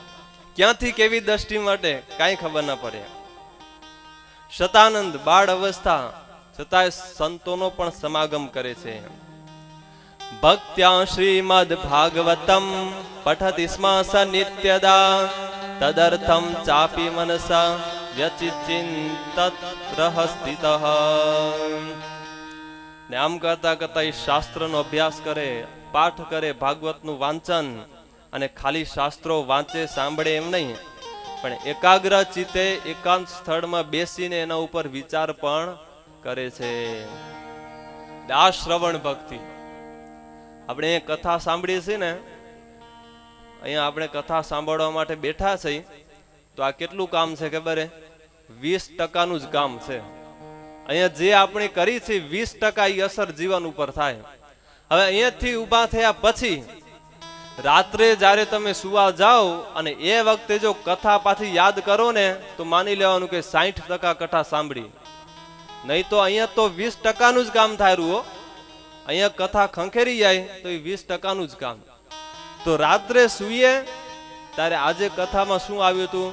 ક્યાંથી કેવી દ્રષ્ટિ માટે કાંઈ ખબર ના પડે. શતાનંદ બાળ અવસ્થા છતાંય સંતોનો પણ સમાગમ કરે છે. ભક્ત્યા શ્રીમદ ભાગવતમ પઠતિ સ્મ સ નિત્યદા તદર્થમ ચાપી મનસા વ્યચિચિંતત રહસ્થિતઃ. ને આમ કરતા કરતા એ શાસ્ત્રનો અભ્યાસ કરે, પાઠ કરે, ભાગવતનું વાંચન, અને ખાલી શાસ્ત્રો વાંચે સાંભળે એમ નહીં, પણ એકાગ્ર ચિત્તે એકાંત સ્થળમાં બેસીને એના ઉપર વિચાર પણ કરે છે. આ શ્રવણ ભક્તિ. આપણે કથા સાંભળીએ છીએ ને, અહીંયા આપણે કથા સાંભળવા માટે બેઠા છીએ, તો આ કેટલું કામ છે ખબર? 20% જ કામ છે. અહીંયા જે આપણે કરી છે 20% એ અસર જીવન ઉપર થાય. હવે અહીંયાથી ઊભા થયા પછી રાત્રે જ્યારે તમે સુવા જાઓ અને એ વખતે જો કથા પાછી યાદ કરો ને, તો માની લેવાનું કે 60% કથા સાંભળી. નહીં તો અહીંયા તો 20%નું જ કામ થાયરું હો. અહીંયા કથા ખંખેરી જાય તો એ 20%નું જ કામ. તો રાત્રે સુઈએ ત્યારે આજે કથામાં શું આવ્યું હતું,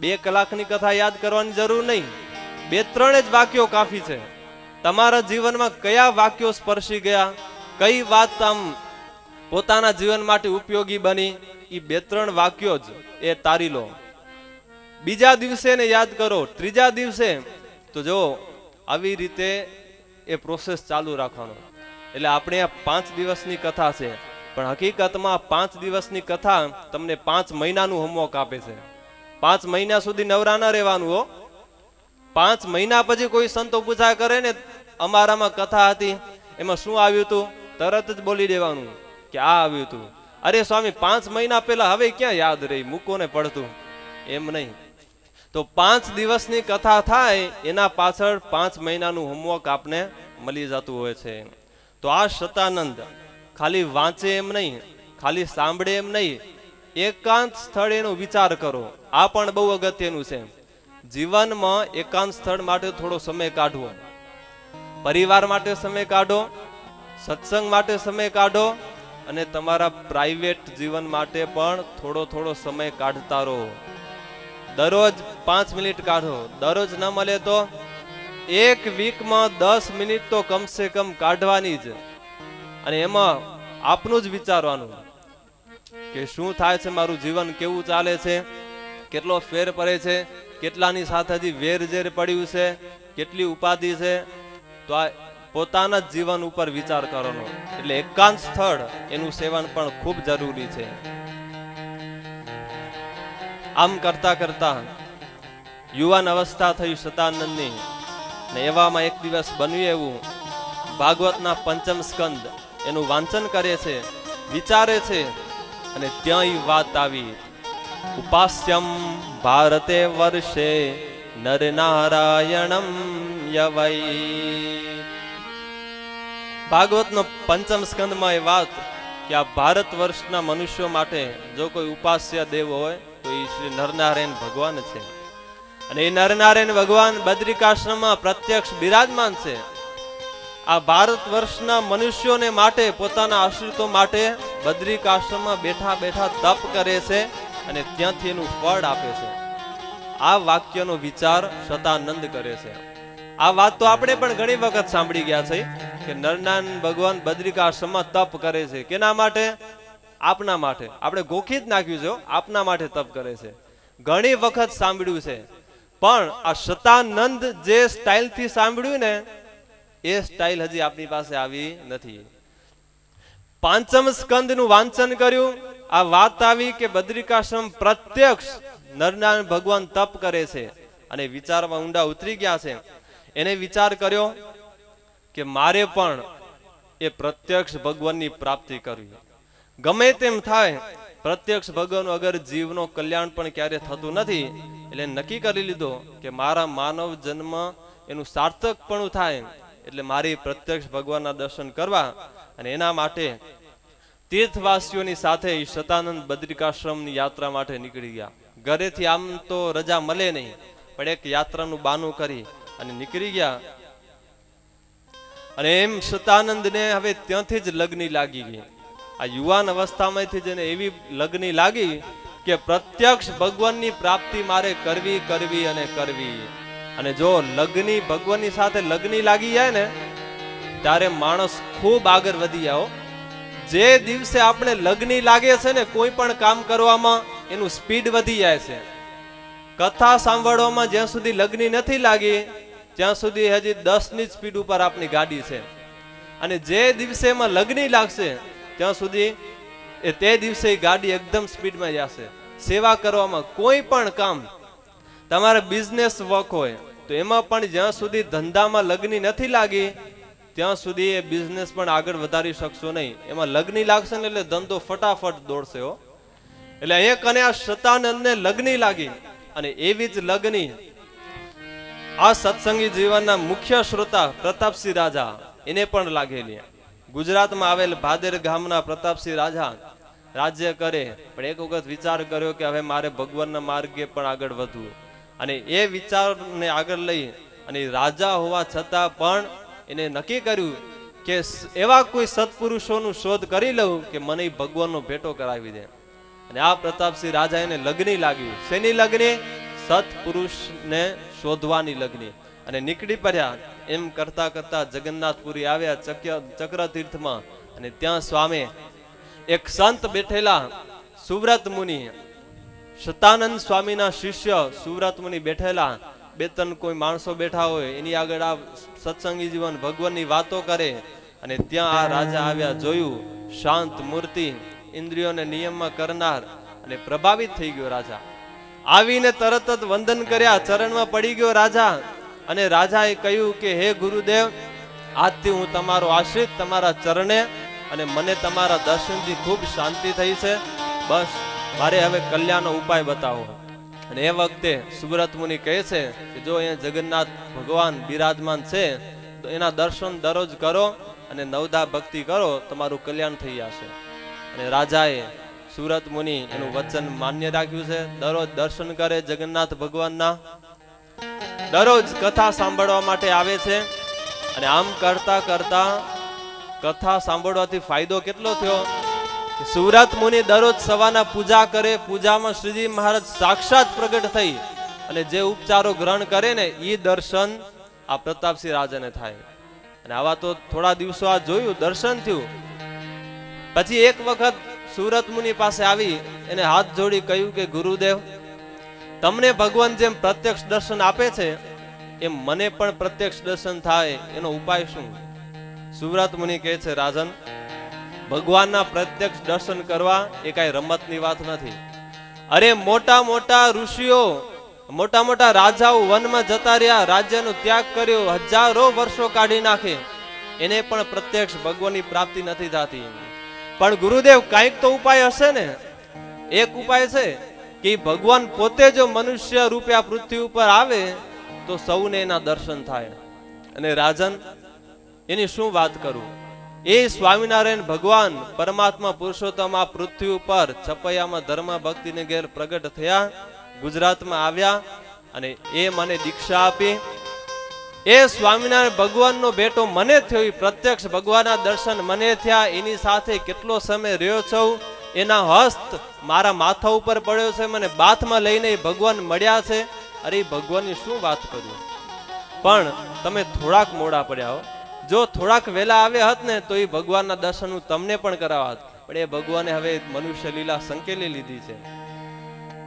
2 કલાકની કથા યાદ કરવાની જરૂર નહીં, 2-3 જ વાક્યો કાફી છે. તમારા જીવનમાં કયા વાક્યો સ્પર્શી ગયા, કઈ વાત આમ પોતાના જીવન માટે ઉપયોગી બની, એ 2-3 વાક્યો જ એ તારી લો. બીજા દિવસે ને યાદ કરો, ત્રીજા દિવસે. તો જો આવી રીતે એ પ્રોસેસ ચાલુ રાખવાનો. એટલે આપણે આ 5 દિવસની કથા છે, પણ હકીકતમાં 5 દિવસની કથા તમને 5 મહિનાનું હોમવર્ક આપે છે. 5 મહિના સુધી નવરા ન રહેવાનું હો. 5 મહિના પછી કોઈ સંતો પૂછા કરે ને, અમારામાં કથા હતી એમાં શું આવ્યું હતું, તરત જ બોલી દેવાનું કે આ આવ્યું હતું. અરે સ્વામી 5 મહિના પહેલા, હવે ક્યાં યાદ રહી, મૂકો ને પડતું. એમ નહીં. તો 5 દિવસની કથા થાય એના પાછળ 5 મહિનાનું હોમવર્ક આપને મળી જતું હોય છે. તો આ શતાનંદ ખાલી વાંચે એમ નહીં, ખાલી સાંભળે એમ નહીં, એકાંત સ્થળ એનો વિચાર કરો. આ પણ બહુ અગત્યનું છે. જીવનમાં એકાંત સ્થળ માટે થોડો સમય કાઢવો, પરિવાર માટે સમય કાઢો, સત્સંગ માટે સમય કાઢો, અને તમારા પ્રાઇવેટ જીવન માટે પણ થોડો સમય કાઢતા રહો. દરરોજ 5 મિનિટ કાઢો. દરરોજ ન મળે તો 1 વીકમાં 10 મિનિટ તો કમસે કમ કાઢવાની જ. અને એમાં આપનું જ વિચારવાનું કે શું થાય છે, મારું જીવન કેવું ચાલે છે, કેટલો ફેર પડે છે, કેટલાની સાથે હજી વેર ઝેર પડ્યું છે, કેટલી ઉપાધિ છે. તો આ પોતાના જ જીવન ઉપર વિચાર કરવાનો. એટલે એકાંત સ્થળ એનું સેવન પણ ખૂબ જરૂરી છે. આમ કરતા કરતા યુવાન અવસ્થા થઈ શતાનંદની, ને એવામાં એક દિવસ બન્યું એવું, ભાગવતના 5મ સ્કંદ એનું વાંચન કરે છે, વિચારે છે અને ત્યાં ઈ વાત આવી, ઉપાસ્યમ ભારતે વર્ષે નર નારાયણમ યવૈ. ભાગવતનો પંચમ સ્કંદમાં એ વાત કે આ ભારત વર્ષના મનુષ્યો માટે જો કોઈ ઉપાસ્ય દેવ હોય તો એ શ્રી નરનારાયણ ભગવાન છે. અને એ નરનારાયણ ભગવાન બદ્રિકાશ્રમમાં પ્રત્યક્ષ બિરાજમાન છે. આ ભારત વર્ષના મનુષ્યોને માટે, પોતાના આશ્રિતો માટે બદ્રિકાશ્રમમાં બેઠા બેઠા તપ કરે છે અને ત્યાંથી એનું ફળ આપે છે. આ વાક્યનો વિચાર શતાનંદ કરે છે. આ વાત તો આપણે પણ ઘણી વખત સાંભળી ગયા છે કે નરનારાયણ ભગવાન બદ્રિકાશ્રમમાં તપ કરે છે. કેના માટે? આપના માટે. આપણે ગોખી જ નાખ્યું છે, આપના માટે તપ કરે છે. ઘણી વખત સાંભળ્યું છે, પણ આ શતાનંદ જે સ્ટાઇલથી સાંભળ્યું ને એ સ્ટાઇલ હજી આપણી પાસે આવી નથી. પાંચમ સ્કંદનું વાંચન કર્યું, આ વાત આવી કે બદ્રિકાશ્રમ પ્રત્યક્ષ નરનારાયણ ભગવાન તપ કરે છે અને વિચારમાં ઊંડા ઉતરી ગયા છે. એને વિચાર કર્યો કે મારે પણ એ પ્રત્યક્ષ ભગવાનની પ્રાપ્તિ કરવી. ગમે તેમ થાય, પ્રત્યક્ષ ભગવાન વગર જીવનો કલ્યાણ પણ ક્યારે થતું નથી. એટલે નક્કી કરી લીધો કે મારા માનવ જન્મ એનું સાર્થકપણું થાય એટલે મારી પ્રત્યક્ષ ભગવાનના દર્શન કરવા. અને એના માટે તીર્થવાસીઓની સાથે શતાનંદ બદ્રિકાશ્રમની યાત્રા માટે નીકળી ગયા. ઘરેથી આમ તો રજા મળે નહીં, પણ એક યાત્રાનું બાનું કરી અને નીકળી ગયા. અને એમ શતાનંદને હવે ત્યાંથી જ લગ્ન લાગી ગઈ. આ યુવાન અવસ્થામાંથી જેને એવી લગ્ન લાગી કે પ્રત્યક્ષ ભગવાનની પ્રાપ્તિ મારે કરવી કરવી અને કરવી. અને જો લગ્ની ભગવાનની સાથે લગ્ન લાગી જાય ને ત્યારે માણસ ખૂબ આગળ વધી જાય. જે દિવસે આપણે લગ્ન લાગે છે ને કોઈ પણ કામ કરવામાં એનું સ્પીડ વધી જાય છે. કથા સાંભળવામાં જ્યાં સુધી લગ્ન નથી લાગી ત્યાં સુધી હજી 10 ની સ્પીડ ઉપર આપણી ગાડી છે. અને જે દિવસે એમાં લગ્ન લાગશે ત્યાં સુધી તે દિવસે ગાડી એકદમ સ્પીડમાં જશે. સેવા કરવામાં, કોઈ પણ કામ, તમારે બિઝનેસ વર્ક હોય તો એમાં પણ જ્યાં સુધી ધંધામાં લગ્ન નથી લાગી ત્યાં સુધી એ બિઝનેસ પણ આગળ વધારી શકશો નહીં. એમાં લગ્ન લાગશે ને એટલે ધંધો ફટાફટ દોડશે હો. એટલે અહીંયા કને આ શતાનંદને લગ્ન લાગી. અને એવી જ લગ્ન આ સત્સંગી જીવનના મુખ્ય શ્રોતા પ્રતાપસિંહ રાજા એને પણ લાગેલી. ગુજરાતમાં આવેલ ભાદેર ગામના પ્રતાપસિંહ રાજા રાજ્ય કરે, પણ એક વખત વિચાર કર્યો કે હવે મારે ભગવાનના માર્ગે પણ આગળ વધવું. અને એ વિચારને આગળ લઈ અને રાજા હોવા છતાં પણ એને નક્કી કર્યું કે એવા કોઈ સત્પુરુષોનું શોધ કરી લઉં કે મને ભગવાનનો ભેટો કરાવી દે. અને આ પ્રતાપસિંહ રાજા એને લગ્ન લાગ્યું. શેની લગ્ન? સત્પુરુષને શોધવાની લગ્ન. અને નીકળી પડ્યા. એમ કરતા કરતા જગન્નાથપુરી આવ્યા ચક્રતીર્થમાં. અને ત્યાં સ્વામી એક સંત બેઠેલા સુવ્રત મુનિ, શતાનંદ સ્વામીના શિષ્ય સુવ્રત મુનિ બેઠેલા, 2-3 કોઈ માણસો બેઠા હોય એની આગળ આ સત્સંગી જીવન ભગવાનની વાતો કરે. અને ત્યાં આ રાજા આવ્યા, જોયું, શાંત મૂર્તિ, ઇન્દ્રિયોને નિયમમાં કરનાર. અને પ્રભાવિત થઈ ગયો રાજા. આવીને તરત જ વંદન કર્યા, ચરણમાં પડી ગયો રાજા. અને રાજાએ કહ્યું કે હે ગુરુદેવ, આજથી હું તમારો આશ્રિત, તમારા ચરણે, અને મને તમારા દર્શનથી ખૂબ શાંતિ થઈ છે. બસ મારે હવે કલ્યાણનો ઉપાય બતાવો. અને એ વખતે સુવ્રત મુનિ કહે છે કે જો અહીંયા જગન્નાથ ભગવાન બિરાજમાન છે તો એના દર્શન દરરોજ કરો અને નવદા ભક્તિ કરો, તમારું કલ્યાણ થઈ જશે. અને રાજાએ સુવ્રત મુનિ એનું વચન માન્ય રાખ્યું છે. દરરોજ દર્શન કરે જગન્નાથ ભગવાનના, દરરોજ કથા સાંભળવા માટે આવે છે. અને આમ કરતા કરતા કથા સાંભળવાથી ફાયદો કેટલો થયો કે સુવ્રત મુનિ દરરોજ સવારના પૂજા કરે. પૂજામાં શ્રીજી મહારાજ સાક્ષાત પ્રગટ થઈ અને જે ઉપચારો ગ્રહણ કરે ને એ દર્શન આ પ્રતાપસિંહ રાજાને થાય. અને આવા તો થોડા દિવસો આ જોયું, દર્શન થયું. પછી એક વખત સુવ્રત મુનિ પાસે આવી એને હાથ જોડી કહ્યું કે ગુરુદેવ, તમને ભગવાન જેમ પ્રત્યક્ષ દર્શન આપે છે એમ મને પણ પ્રત્યક્ષ દર્શન થાય, એનો ઉપાય શું? સુવ્રત મુનિ કહે છે, રાજન, ભગવાનના પ્રત્યક્ષ દર્શન કરવા એ કઈ રમતની વાત નથી. અરે મોટા મોટા ઋષિઓ, મોટા મોટા રાજાઓ વનમાં જતા રહ્યા, રાજ્યનો ત્યાગ કર્યો, હજારો વર્ષો કાઢી નાખે, એને પણ પ્રત્યક્ષ ભગવાનની પ્રાપ્તિ નથી થતી. પણ ગુરુદેવ કાંઈક તો ઉપાય હશે ને. એક ઉપાય છે કે ભગવાન પોતે જો મનુષ્ય રૂપે આ પૃથ્વી ઉપર આવે તો સૌને એના દર્શન થાય. અને રાજન, એની શું વાત કરું, એ સ્વામિનારાયણ ભગવાન પરમાત્મા પુરુષોત્તમ આ પૃથ્વી ઉપર છપૈયામાં ધર્મ ભક્તિને ઘેર પ્રગટ થયા, ગુજરાતમાં આવ્યા અને એ મને દીક્ષા આપી. એ સ્વામિનારાયણ ભગવાનનો બેટો મને થયો, પ્રત્યક્ષ ભગવાનના દર્શન મને થયા. એની સાથે કેટલો સમય રહ્યો છું, એના હસ્ત મારા માથા ઉપર પડ્યો છે, મને બાથમાં લઈને ભગવાન મળ્યા છે. અરે ભગવાનની શું વાત કરું, પણ તમે થોડાક મોડા પડ્યા હો. જો થોડાક વહેલા આવ્યા હોત ને તો એ ભગવાનના દર્શન હું તમને પણ કરાવત, પણ એ ભગવાને હવે મનુષ્ય લીલા સંકેલી લીધી છે.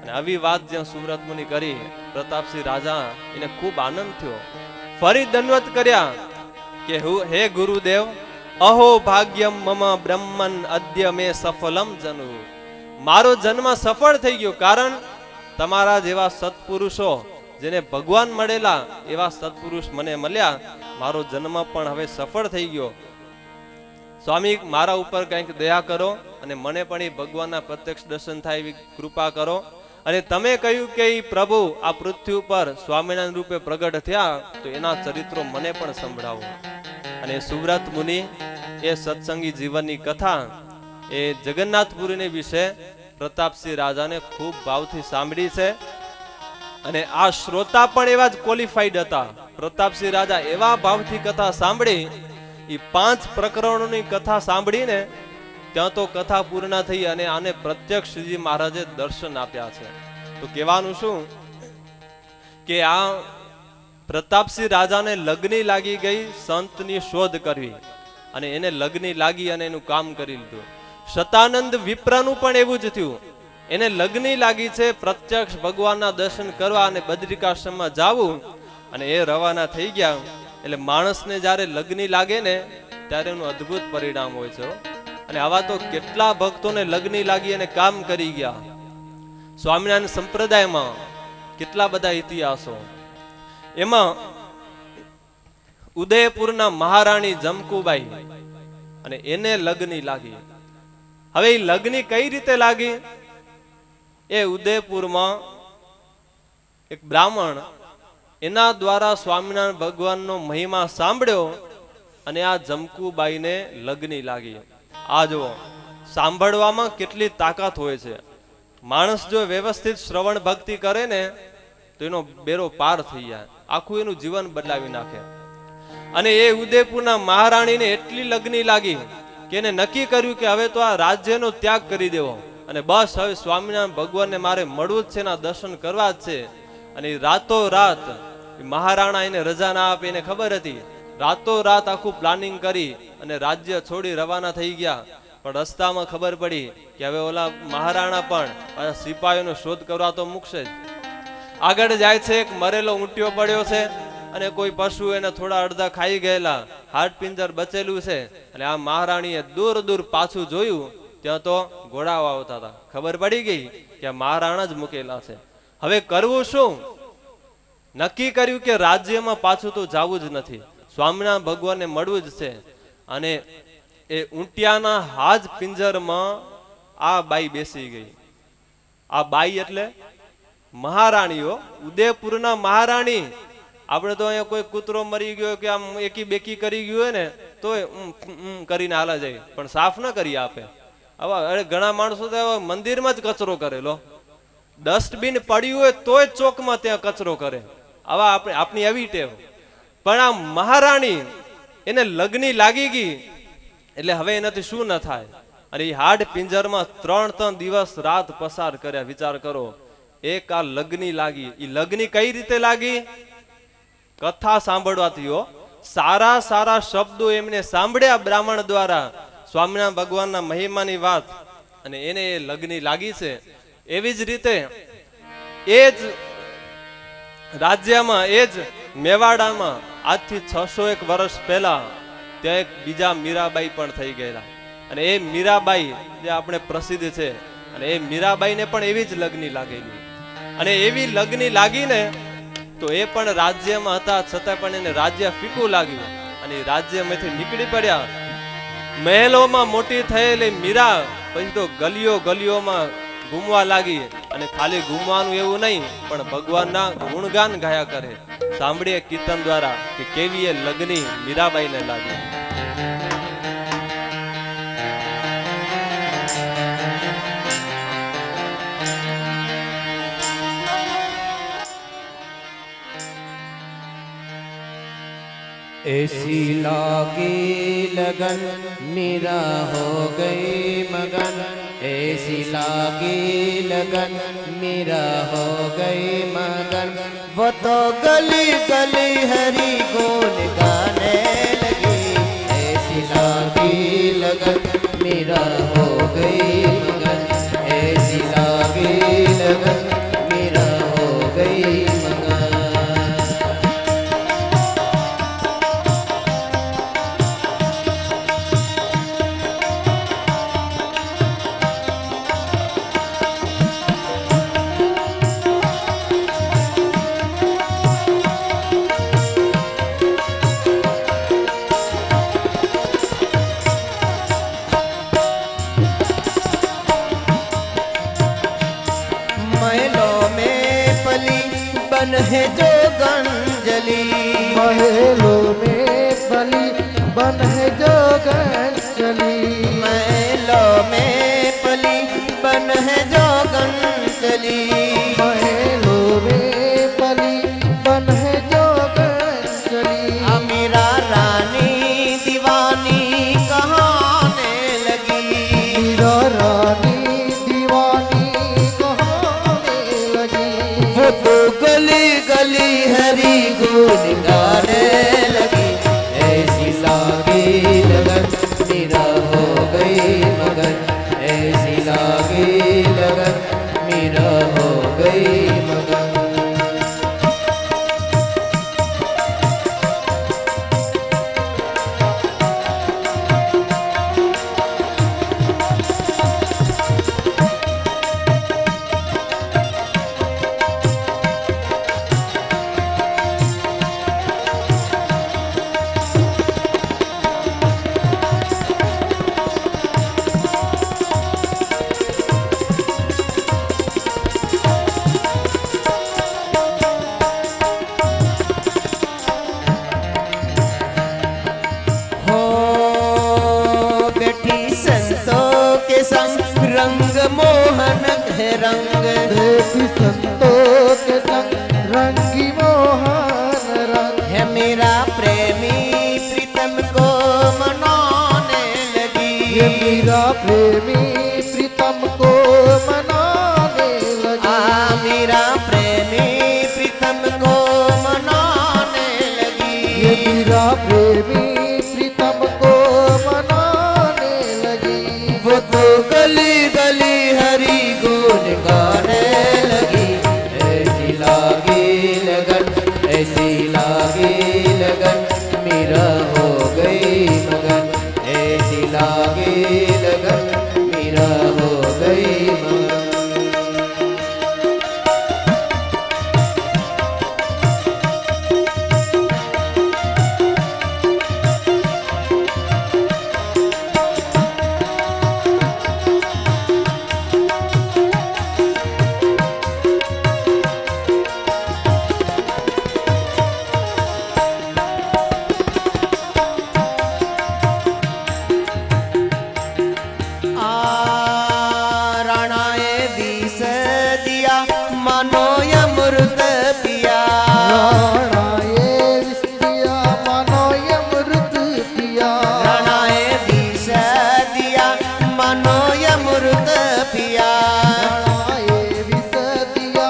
અને આવી વાત જ્યાં સુવ્રત મુનિ કરી, પ્રતાપસિંહ રાજા એને ખૂબ આનંદ થયો. ફરી દંડવત કર્યા કે હે ગુરુદેવ, અહો ભાગ્યમ મમ બ્રહ્મન અદ્ય મે સફલમ જનુ. મારો જન્મ સફળ થઈ ગયો, કારણ તમારા જેવા સત્પુરુષો, જેને ભગવાન મળેલા એવા સત્પુરુષ મને મળ્યા. મારો જન્મ પણ હવે સફળ થઈ ગયો. સ્વામી, મારા ઉપર કંઈક દયા કરો અને મને પણ એ ભગવાનના પ્રત્યક્ષ દર્શન થાય એવી કૃપા કરો. અને તમે કહ્યું કે એ પ્રભુ આ પૃથ્વી ઉપર સ્વામિનારાયણ રૂપે પ્રગટ થયા, તો એના ચરિત્રો મને પણ સંભળાવો. અને સુવ્રત મુનિ એ સત્સંગી જીવનની કથા એ જગન્નાથપુરીને વિશે પ્રતાપસિંહ રાજાને ખૂબ ભાવથી સાંભળી છે. અને આ શ્રોતા પણ એવા જ ક્વોલિફાઈડ હતા. પ્રતાપસિંહ રાજા એવા ભાવથી કથા સાંભળી, એ 5 પ્રકરણોની કથા સાંભળીને ત્યાં તો કથા પૂર્ણ થઈ અને આને પ્રત્યક્ષ શ્રીજી મહારાજે દર્શન આપ્યા છે. તો કહેવાનું શું કે આ પ્રતાપસિંહ રાજાને લગ્ની લાગી ગઈ સંતની શોધ કરવી, અને એને લગ્ની લાગી અને એનું કામ કરી લીધું. શતાનંદ વિપ્રનું પણ એવું જ થયું. એને લગ્ની લાગી છે પ્રત્યક્ષ ભગવાનના દર્શન કરવા અને બદ્રિકાશ્રમમાં જાવું, અને એ રવાના થઈ ગયા. એટલે માણસને જ્યારે લગ્ની લાગે ને ત્યારે એનું અદ્ભુત પરિણામ હોય છે. અને આવા તો કેટલા ભક્તોને લગ્ની લાગી અને કામ કરી ગયા. સ્વામિનારાયણ સંપ્રદાયમાં કેટલા બધા ઇતિહાસો. એમાં ઉદયપુરના મહારાણી જમકુબાઈ, અને એને લગ્ની લાગી. હવે એ લગ્ની કઈ રીતે લાગી? એ ઉદયપુરમાં એક બ્રાહ્મણ એના દ્વારા સ્વામિનારાયણ ભગવાનનો મહિમા સાંભળ્યો અને આ જમકુબાઈને લગ્ની લાગી. આ જુઓ, સાંભળવામાં કેટલી તાકાત હોય છે. માણસ જો વ્યવસ્થિત શ્રવણ ભક્તિ કરે ને તો એનો બેરો પાર થઈ જાય, આખું એનું જીવન બદલાવી નાખે. અને એ ઉદયપુરના મહારાણીને એટલી લગ્ની લાગી કે એને નક્કી કર્યું કે હવે તો આ રાજ્યનો ત્યાગ કરી દેવો, અને બસ હવે સ્વામિનારાયણ ભગવાનને મારે મળવું જ છે, એના દર્શન કરવા જ છે. અને રાતો રાત મહારાણા એને રજા ના આપે, એને ખબર હતી. રાતો રાત આખું પ્લાનિંગ કરી અને રાજ્ય છોડી રવાના થઈ ગયા. પણ રસ્તામાં ખબર પડી કે હવે ઓલા મહારાણા પણ સિપાહીઓનો શોધ કરવા તો મૂકશે જ. આગળ જાય છે, એક મરેલો ઊંટિયો પડ્યો છે અને કોઈ પશુ એને થોડા અડધા ખાઈ ગયેલા, હાડ પિંજર બચેલું છે. અને આ મહારાણીએ દૂર દૂર પાછું જોયું, ત્યાં તો ઘોડાઓ આવતા હતા. ખબર પડી ગઈ કે મહારાણા જ મૂકેલા છે. હવે કરવું શું? નક્કી કર્યું કે રાજ્યમાં પાછું તો જવું જ નથી, સ્વામિનારાયણ ભગવાનને મળવું જ છે. અને એ ઊંટિયાના હાજ પિંજરમાં આ બાઈ બેસી ગઈ. આ બાઈ એટલે મહારાણીઓ, ઉદયપુરના મહારાણી. આપણે તો અહીંયા કોઈ કૂતરો મરી ગયો કે આમ એકી બેકી કરી ગયું હોય ને તો કરીને હાલા જાય, પણ સાફ ન કરી આપે. હવે ઘણા માણસો તો મંદિરમાં જ કચરો કરેલો, ડસ્ટબિન પડ્યું હોય તોય ચોકમાં ત્યાં કચરો કરે. આવા આપણી એવી ટેવ. પણ આ મહારાણી એને લગ્ની લાગી ગઈ એટલે હવે એનાથી શું ન થાય. અને એ હાડ પિંજરમાં 3 દિવસ રાત પસાર કર્યા. વિચાર કરો, એક આ લગ્ની લાગી. એ લગ્ની કઈ રીતે લાગી? કથા સાંભળવાથી. સારા સારા શબ્દો એમને સાંભળ્યા બ્રાહ્મણ દ્વારા, સ્વામિનારાયણ ભગવાનના મહિમાની વાત, અને એને એ લગ્ની લાગી છે. એવી જ રીતે એ જ રાજ્યમાં, એ જ મેવાડામાં આજથી 601 વર્ષ પહેલા ત્યાં એક બીજા મીરાબાઈ પણ થઈ ગયેલા. અને એ મીરાબાઈ જે આપણે પ્રસિદ્ધ છે, અને એ મીરાબાઈને પણ એવી જ લગ્ની લાગેલી. અને એવી લગ્ની લાગીને તો એ પણ રાજ્યમાં હતા, છતાં પણ એને રાજ્ય ફીકું લાગ્યું અને રાજ્યમાંથી નીકળી પડ્યા. મહેલોમાં મોટી થયેલી મીરા પછી તો ગલીઓ ગલીઓમાં ઘૂમવા લાગી અને ખાલી ઘૂમવાનું એવું નહીં પણ ભગવાનના ગુણગાન ગાયા કરે. સાંભળીએ કીર્તન દ્વારા કે કેવી એ લગની મીરાબાઈને લાગી. ऐसी लागी लगन मेरा हो गई मगन, ऐसी लागी लगन मेरा हो गई मगन, वो तो गली गली हरि गुण गाने लगी. ऐसी लागी लगन मेरा हो गई मगन, ऐसी लागी लगन मेरा हो गई मगन. बन है जो गंजली, महलों में पली बन है जो गंजली, महलों में पली बन है जो गंजली, महलों में पली बन है जो गंजली. मेरा रानी दीवानी कहाने लगी, मेरा रानी दीवानी कहाने लगी. वो तो गली गली हरि गुण गाने लगी. ऐसी लागी लगन मेरा हो गई मगन, ऐसी लागी लगन मेरा हो गई मगन. रंग मोहन है रंग, देवी संतों के संग रंगी मोहन रंग है. मेरा प्रेमी प्रीतम को मनाने लगी, ये मेरा प्रेमी प्रीतम को मनाने लगी. मेरा प्रेमी प्रीतम को मनाने लगी, ये मेरा प्रेमी प्रीतम को मनाने लगी. वो तो गली गली हरि गुण गाने लगी. ऐसी लागी लगन, ऐसी लागी लगन मेरा हो गई मगन, ऐसी लागी लगन मेरा हो गई मगन. मानो अमृत पिया, राणाए विस्तिया मानो अमृत पिया, राणाए विष दिया मानो अमृत पिया, राणाए विष दिया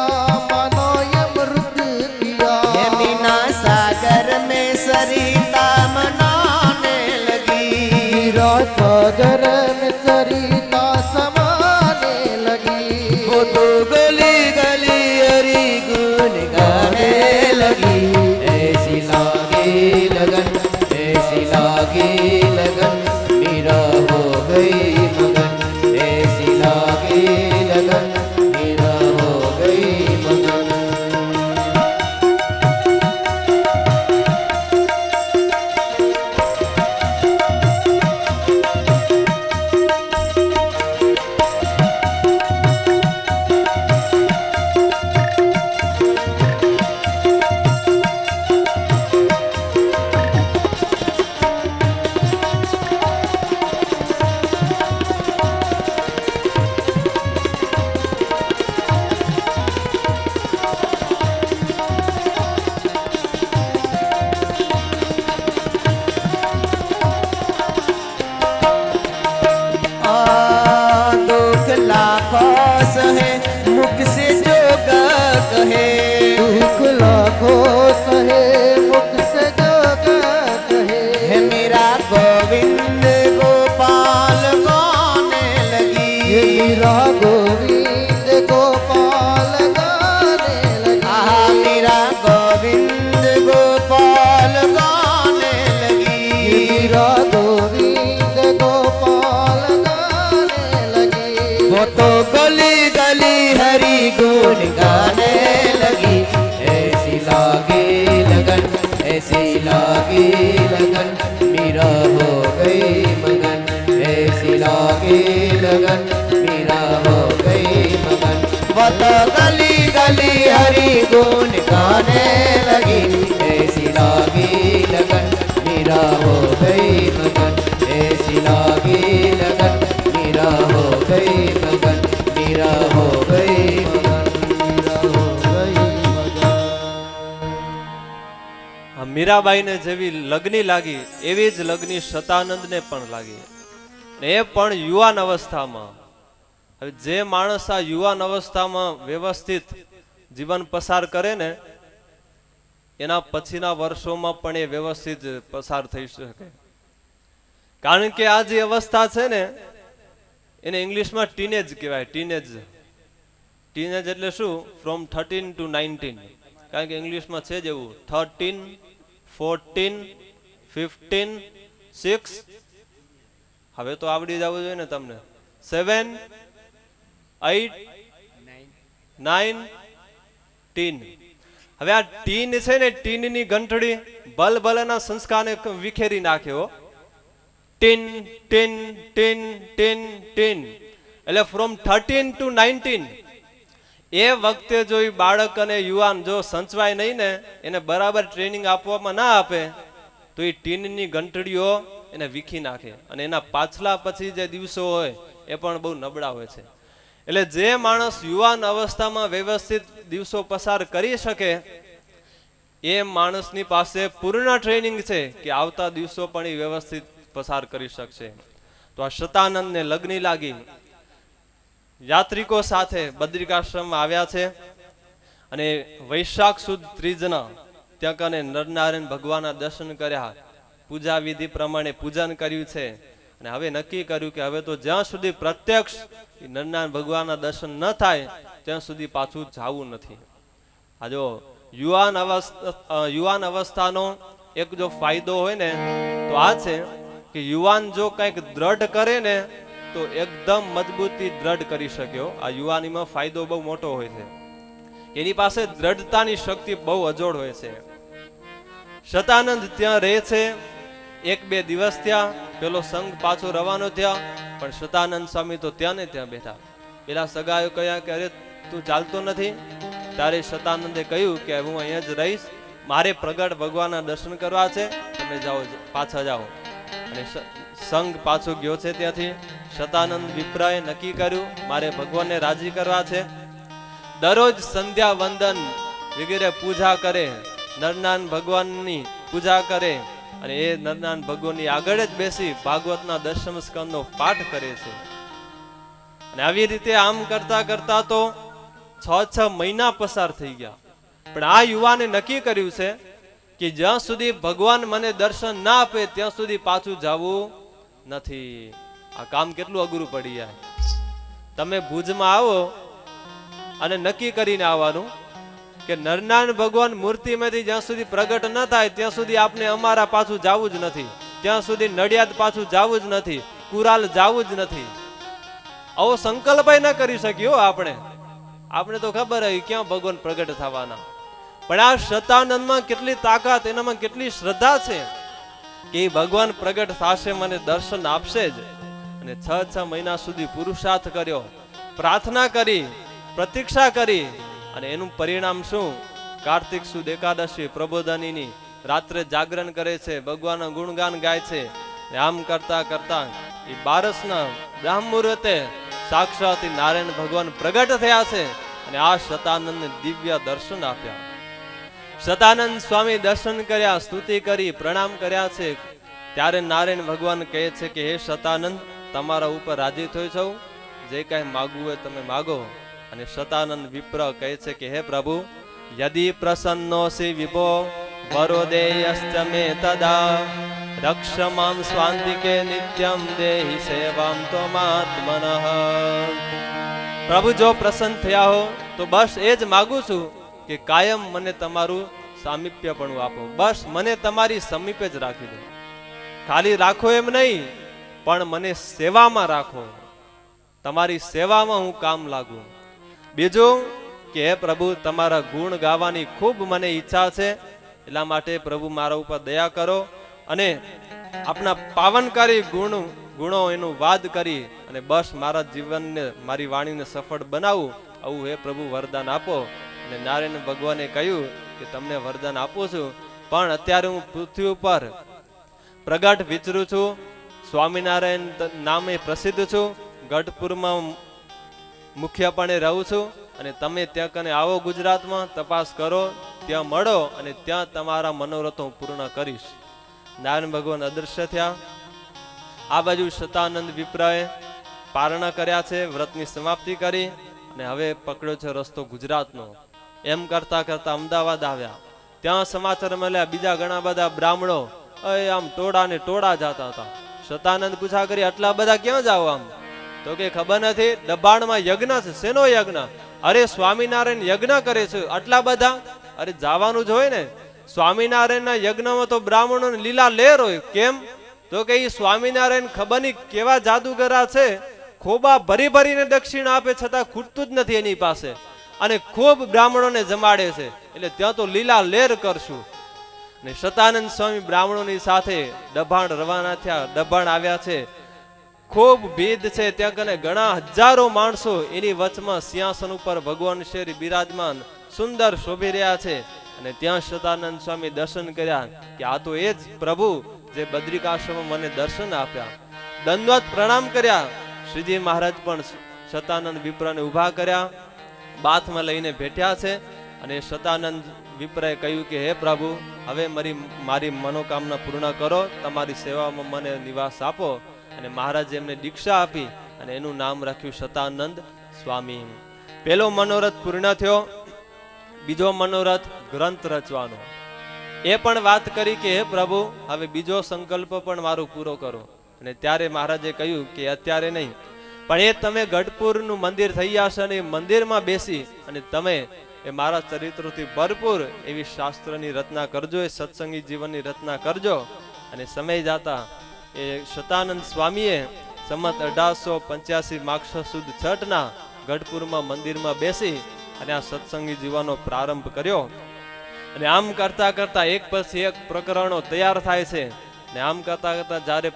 मानो अमृत पिया. यमुना सागर में सरिता मनाने लगी, मीरा सागर में सरिता समाने लगी. वो तो गली गली हरि गुण गाने लगी. ऐसी लागी लगन, ऐसी लागी लगन मेरा हो गई मगन, ऐसी लागी लगन मेरा हो गई मगन. मीरा गोविंद गोपाल गाने लगी। वो तो गली गली हरि गुण गाने लगी। ऐसी लागी लगन, ऐसी लागी लगन, मीरा हो गई मगन। ऐसी लागी लगन, मीरा हो गई मगन। वो तो गली गली हरि गुण गाने लगी। ऐसी लागी लगन, मीरा हो गई मगन। ऐसी लागी लगन, मीरा हो गई मगन। मीरा हो गई मगन। मीरा हो गई मगन। આ મીરાબાઈને જેવી લગ્ની લાગી એવી જ લગ્ની શતાનંદને પણ લાગી, ને એ પણ યુવાન અવસ્થામાં. હવે જે માણસ આ યુવાન અવસ્થામાં વ્યવસ્થિત જીવન પસાર કરે ને, એના પછીના વર્ષોમાં પણ એ વ્યવસ્થિત પસાર થઈ શકે. કારણ કે આ જે અવસ્થા છે ને, એને ઇંગ્લિશમાં ટીનેજ કહેવાય. ટીનેજ એટલે શું? From 13 to 19. કારણ કે ઇંગ્લિશમાં છે જ એવું, 13, 14, 15, 6. હવે તો આવડી જવું જોઈએ ને તમને. 7, 8, 9, 10. હવે આ ટીન છે ને, ટીનની ઘંટડી ભલભલાના સંસ્કારને વિખેરી નાખ્યો. Tin tin tin tin tin એટલે ફ્રોમ 13 to 19. એ વખતે જો એ બાળક અને યુવાન જો સંચવાય નહીં ને, એને બરાબર ટ્રેનિંગ આપવામાં ના આપે, તો એ ટીનની ઘંટડીઓ એને વીખી નાખે, અને એના પાછલા પછી જે દિવસો હોય એ પણ બહુ નબળા હોય છે. એટલે જે માણસ યુવાન અવસ્થામાં વ્યવસ્થિત દિવસો પસાર કરી શકે, એ માણસની પાસે પૂર્ણ ટ્રેનિંગ છે કે આવતા દિવસો પણ એ વ્યવસ્થિત પસાર કરી શકશે. તો આ શતાનંદને લગ્ની લાગી, યાત્રિકો સાથે બદ્રિકાશ્રમમાં આવ્યા છે, અને વૈશાખ સુદ ત્રીજના ત્યાં કને નરનારાયણ ભગવાનના દર્શન કર્યા, પૂજા વિધિ પ્રમાણે પૂજન કર્યું છે, અને હવે નક્કી કર્યું કે હવે તો જ્યાં સુધી પ્રત્યક્ષ નરનારાયણ ભગવાનના દર્શન ન થાય ત્યાં સુધી પાછું જવું નથી. આ જો યુવાન અવસ્થાનો એક જો ફાયદો હોય ને, તો આ છે કે યુવાન જો કંઈક દ્રઢ કરે ને, તો એકદમ મજબૂતી દ્રઢ કરી શક્યો. આ યુવાનીમાં ફાયદો બહુ મોટો હોય છે. એની પાસે દ્રઢતાની શક્તિ બહુ અજોડ હોય છે. શતાનંદ ત્યાં રહે છે. 1-2 દિવસ ત્યાં પેલો સંઘ પાછો રવાનો થયા, પણ શતાનંદ સ્વામી તો ત્યાં ને ત્યાં બેઠા. પેલા સગાયો કહ્યા કે અરે તું ચાલતો નથી. ત્યારે શતાનંદે કહ્યું કે હું અહીંયા જ રહીશ, મારે પ્રગટ ભગવાનના દર્શન કરવા છે, તમે જાઓ, પાછા જાઓ. અને સંઘ પાછો ગયો છે ત્યાંથી. શતાનંદ વિપ્રાએ નક્કી કર્યું મારે ભગવાનને રાજી કરવા છે. દરરોજ સંધ્યા વંદન વગેરે પૂજા કરે, નરનારાયણ ભગવાનની પૂજા કરે, અને એ નરનારાયણ ભગવાનની આગળ જ બેસી ભાગવતના દશમ સ્કંદનો પાઠ કરે છે. અને આવી રીતે આમ કરતા કરતા તો 6 મહિના પસાર થઈ ગયા. પણ આ યુવાને નક્કી કર્યું છે કે જ્યાં સુધી ભગવાન મને દર્શન ના આપે ત્યાં સુધી પાછું જવું નથી. આ કામ કેટલું અઘરું પડી જાય. તમે ભુજમાં આવો અને નક્કી કરીને આવવાનું કે નરનારાયણ ભગવાન મૂર્તિમાંથી જ્યાં સુધી પ્રગટ ન થાય ત્યાં સુધી આપને અમારા પાછું જવું જ નથી, ત્યાં સુધી નડિયાદ પાછું જવું જ નથી, કુરાલ જવું જ નથી. આવો સંકલ્પ ન કરી શક્યો આપણે તો ખબર હોય ક્યાં ભગવાન પ્રગટ થવાના. પણ આ શતાનંદમાં કેટલી તાકાત, એનામાં કેટલી શ્રદ્ધા છે કે ભગવાન પ્રગટ થશે, મને દર્શન આપશે જ. અને 6 મહિના સુધી પુરુષાર્થ કર્યો, પ્રાર્થના કરી, પ્રતીક્ષા કરી, અને એનું પરિણામ શું? કાર્તિક સુદ એકાદશી પ્રબોધનીની રાત્રે જાગરણ કરે છે, ભગવાનના ગુણગાન ગાય છે. આમ કરતા કરતા એ 12ના બ્રાહ્મ મુહૂર્તે સાક્ષાત નારાયણ ભગવાન પ્રગટ થયા છે, અને આ શતાનંદને દિવ્ય દર્શન આપ્યા. શતાનંદ સ્વામી દર્શન કર્યા, સ્તુતિ કરી, પ્રણામ કર્યા છે. ત્યારે નારાયણ ભગવાન કહે છે કે હે શતાનંદ, તમારા ઉપર રાજી થયો છું, જે કઈ માગવું હોય તમે માગો. અને શતાનંદ વિપ્ર કહે છે કે હે પ્રભુ, યદિ પ્રસન્નોસી વિભો વરોદેયશ્ચ મે તદા રક્ષમામ સ્વાંતિકે નિત્યમ દેહિ સેવામ ત્વમાત્મનઃ. પ્રભુ જો પ્રસન્ન થયા હો તો બસ એ જ માગું છું કે કાયમ મને તમારું સામીપ્ય પણ આપો, બસ મને તમારી સમીપે જ રાખી દો. ખાલી રાખો એમ નહીં, પણ મને સેવામાં રાખો, તમારી સેવામાં હું કામ લાગુ. બીજું કે હે પ્રભુ, તમારા ગુણ ગાવાની ખૂબ મને ઈચ્છા છે, એટલા માટે પ્રભુ મારા ઉપર દયા કરો અને આપના પાવનકારી ગુણો એનું વાદ કરી અને બસ મારા જીવનને, મારી વાણીને સફળ બનાવું, આવું હે પ્રભુ વરદાન આપો. અને નારાયણ ભગવાને કહ્યું કે તમને વરદાન આપું છું, પણ અત્યારે હું પૃથ્વી ઉપર પ્રગટ વિચરું છું, સ્વામિનારાયણ નામે પ્રસિદ્ધ છું, ગઢપુરમાં મુખ્યપણે રહું છું, અને તમે ત્યાં કને આવો, ગુજરાતમાં તપાસ કરો, ત્યાં મળો અને ત્યાં તમારા મનોરથો હું પૂર્ણ કરીશ. નારાયણ ભગવાન અદૃશ્ય થયા. આ બાજુ શતાનંદ વિપ્રએ પારણા કર્યા છે, વ્રતની સમાપ્તિ કરી અને હવે પકડ્યો છે રસ્તો ગુજરાતનો. એમ કરતા કરતા અમદાવાદ આવ્યા. ત્યાં સમાચાર મળ્યા બીજા ઘણા બધા બ્રાહ્મણો આમ ટોળા ને ટોળા જતા હતા. શતાનંદ પૂછા કરી, આટલા બધા ક્યાં જાઓ આમ? તો કે ખબર નથી, દબાણમાં યજ્ઞ છે. શેનો યજ્ઞ? અરે સ્વામિનારાયણ યજ્ઞ કરે છે. આટલા બધા? અરે જવાનું જ હોય ને, સ્વામિનારાયણના યજ્ઞમાં તો બ્રાહ્મણોને લીલા લેર હોય. કેમ? તો કે એ સ્વામિનારાયણ ખબર નહીં કેવા જાદુગરા છે, ખોબા ભરી ભરીને દક્ષિણ આપે છતાં ખૂટતું જ નથી એની પાસે, અને ખૂબ બ્રાહ્મણોને જમાડે છે, એટલે ત્યાં તો લીલા લેર કરશું. ને શતાનંદ સ્વામી બ્રાહ્મણોની સાથે દબાણ રવાના થયા. દબાણ આવ્યા છે, ખૂબ ભીડ છે, ત્યાં કને ઘણા હજારો માણસો, એની વચમાં સિંહાસન ઉપર ભગવાન શ્રી બિરાજમાન સુંદર શોભી રહ્યા છે. અને ત્યાં શતાનંદ સ્વામી દર્શન કર્યા કે આ તો એ જ પ્રભુ જે બદ્રિકાશ્રમમાં મને દર્શન આપ્યા. દંડવત પ્રણામ કર્યા. શ્રીજી મહારાજ પણ શતાનંદ વિપ્રને ઉભા કર્યા, બાથમાં લઈને બેઠ્યા છે. અને શતાનંદ વિપ્રએ કહ્યું કે હે પ્રભુ, હવે મારી મનોકામના પૂર્ણ કરો, તમારી સેવામાં મને નિવાસ આપો. અને મહારાજે એમને દીક્ષા આપી અને એનું નામ રાખ્યું શતાનંદ સ્વામી. પહેલો મનોરથ પૂર્ણ થયો. બીજો મનોરથ ગ્રંથ રચવાનો. એ પણ વાત કરી કે હે પ્રભુ, હવે બીજો સંકલ્પ પણ મારો પૂરો કરો. અને ત્યારે મહારાજે કહ્યું કે અત્યારે નહીં, પણ એ તમે ગઢપુરનું મંદિર થઈ જશે અને મંદિરમાં બેસી અને તમે એ મારા ચરિત્રોથી ભરપૂર એવી શાસ્ત્રની રચના કરજો, એ સત્સંગી જીવનની રચના કરજો. અને સમય જાતા એ શતાનંદ સ્વામીએ સંમત 1885 માગસર સુદ છઠના ગઢપુરમાં મંદિરમાં બેસી અને આ સત્સંગી જીવનનો પ્રારંભ કર્યો. અને આમ કરતા કરતા એક પછી એક પ્રકરણો તૈયાર થાય છે. ને આમ કરતા કરતા જ્યારે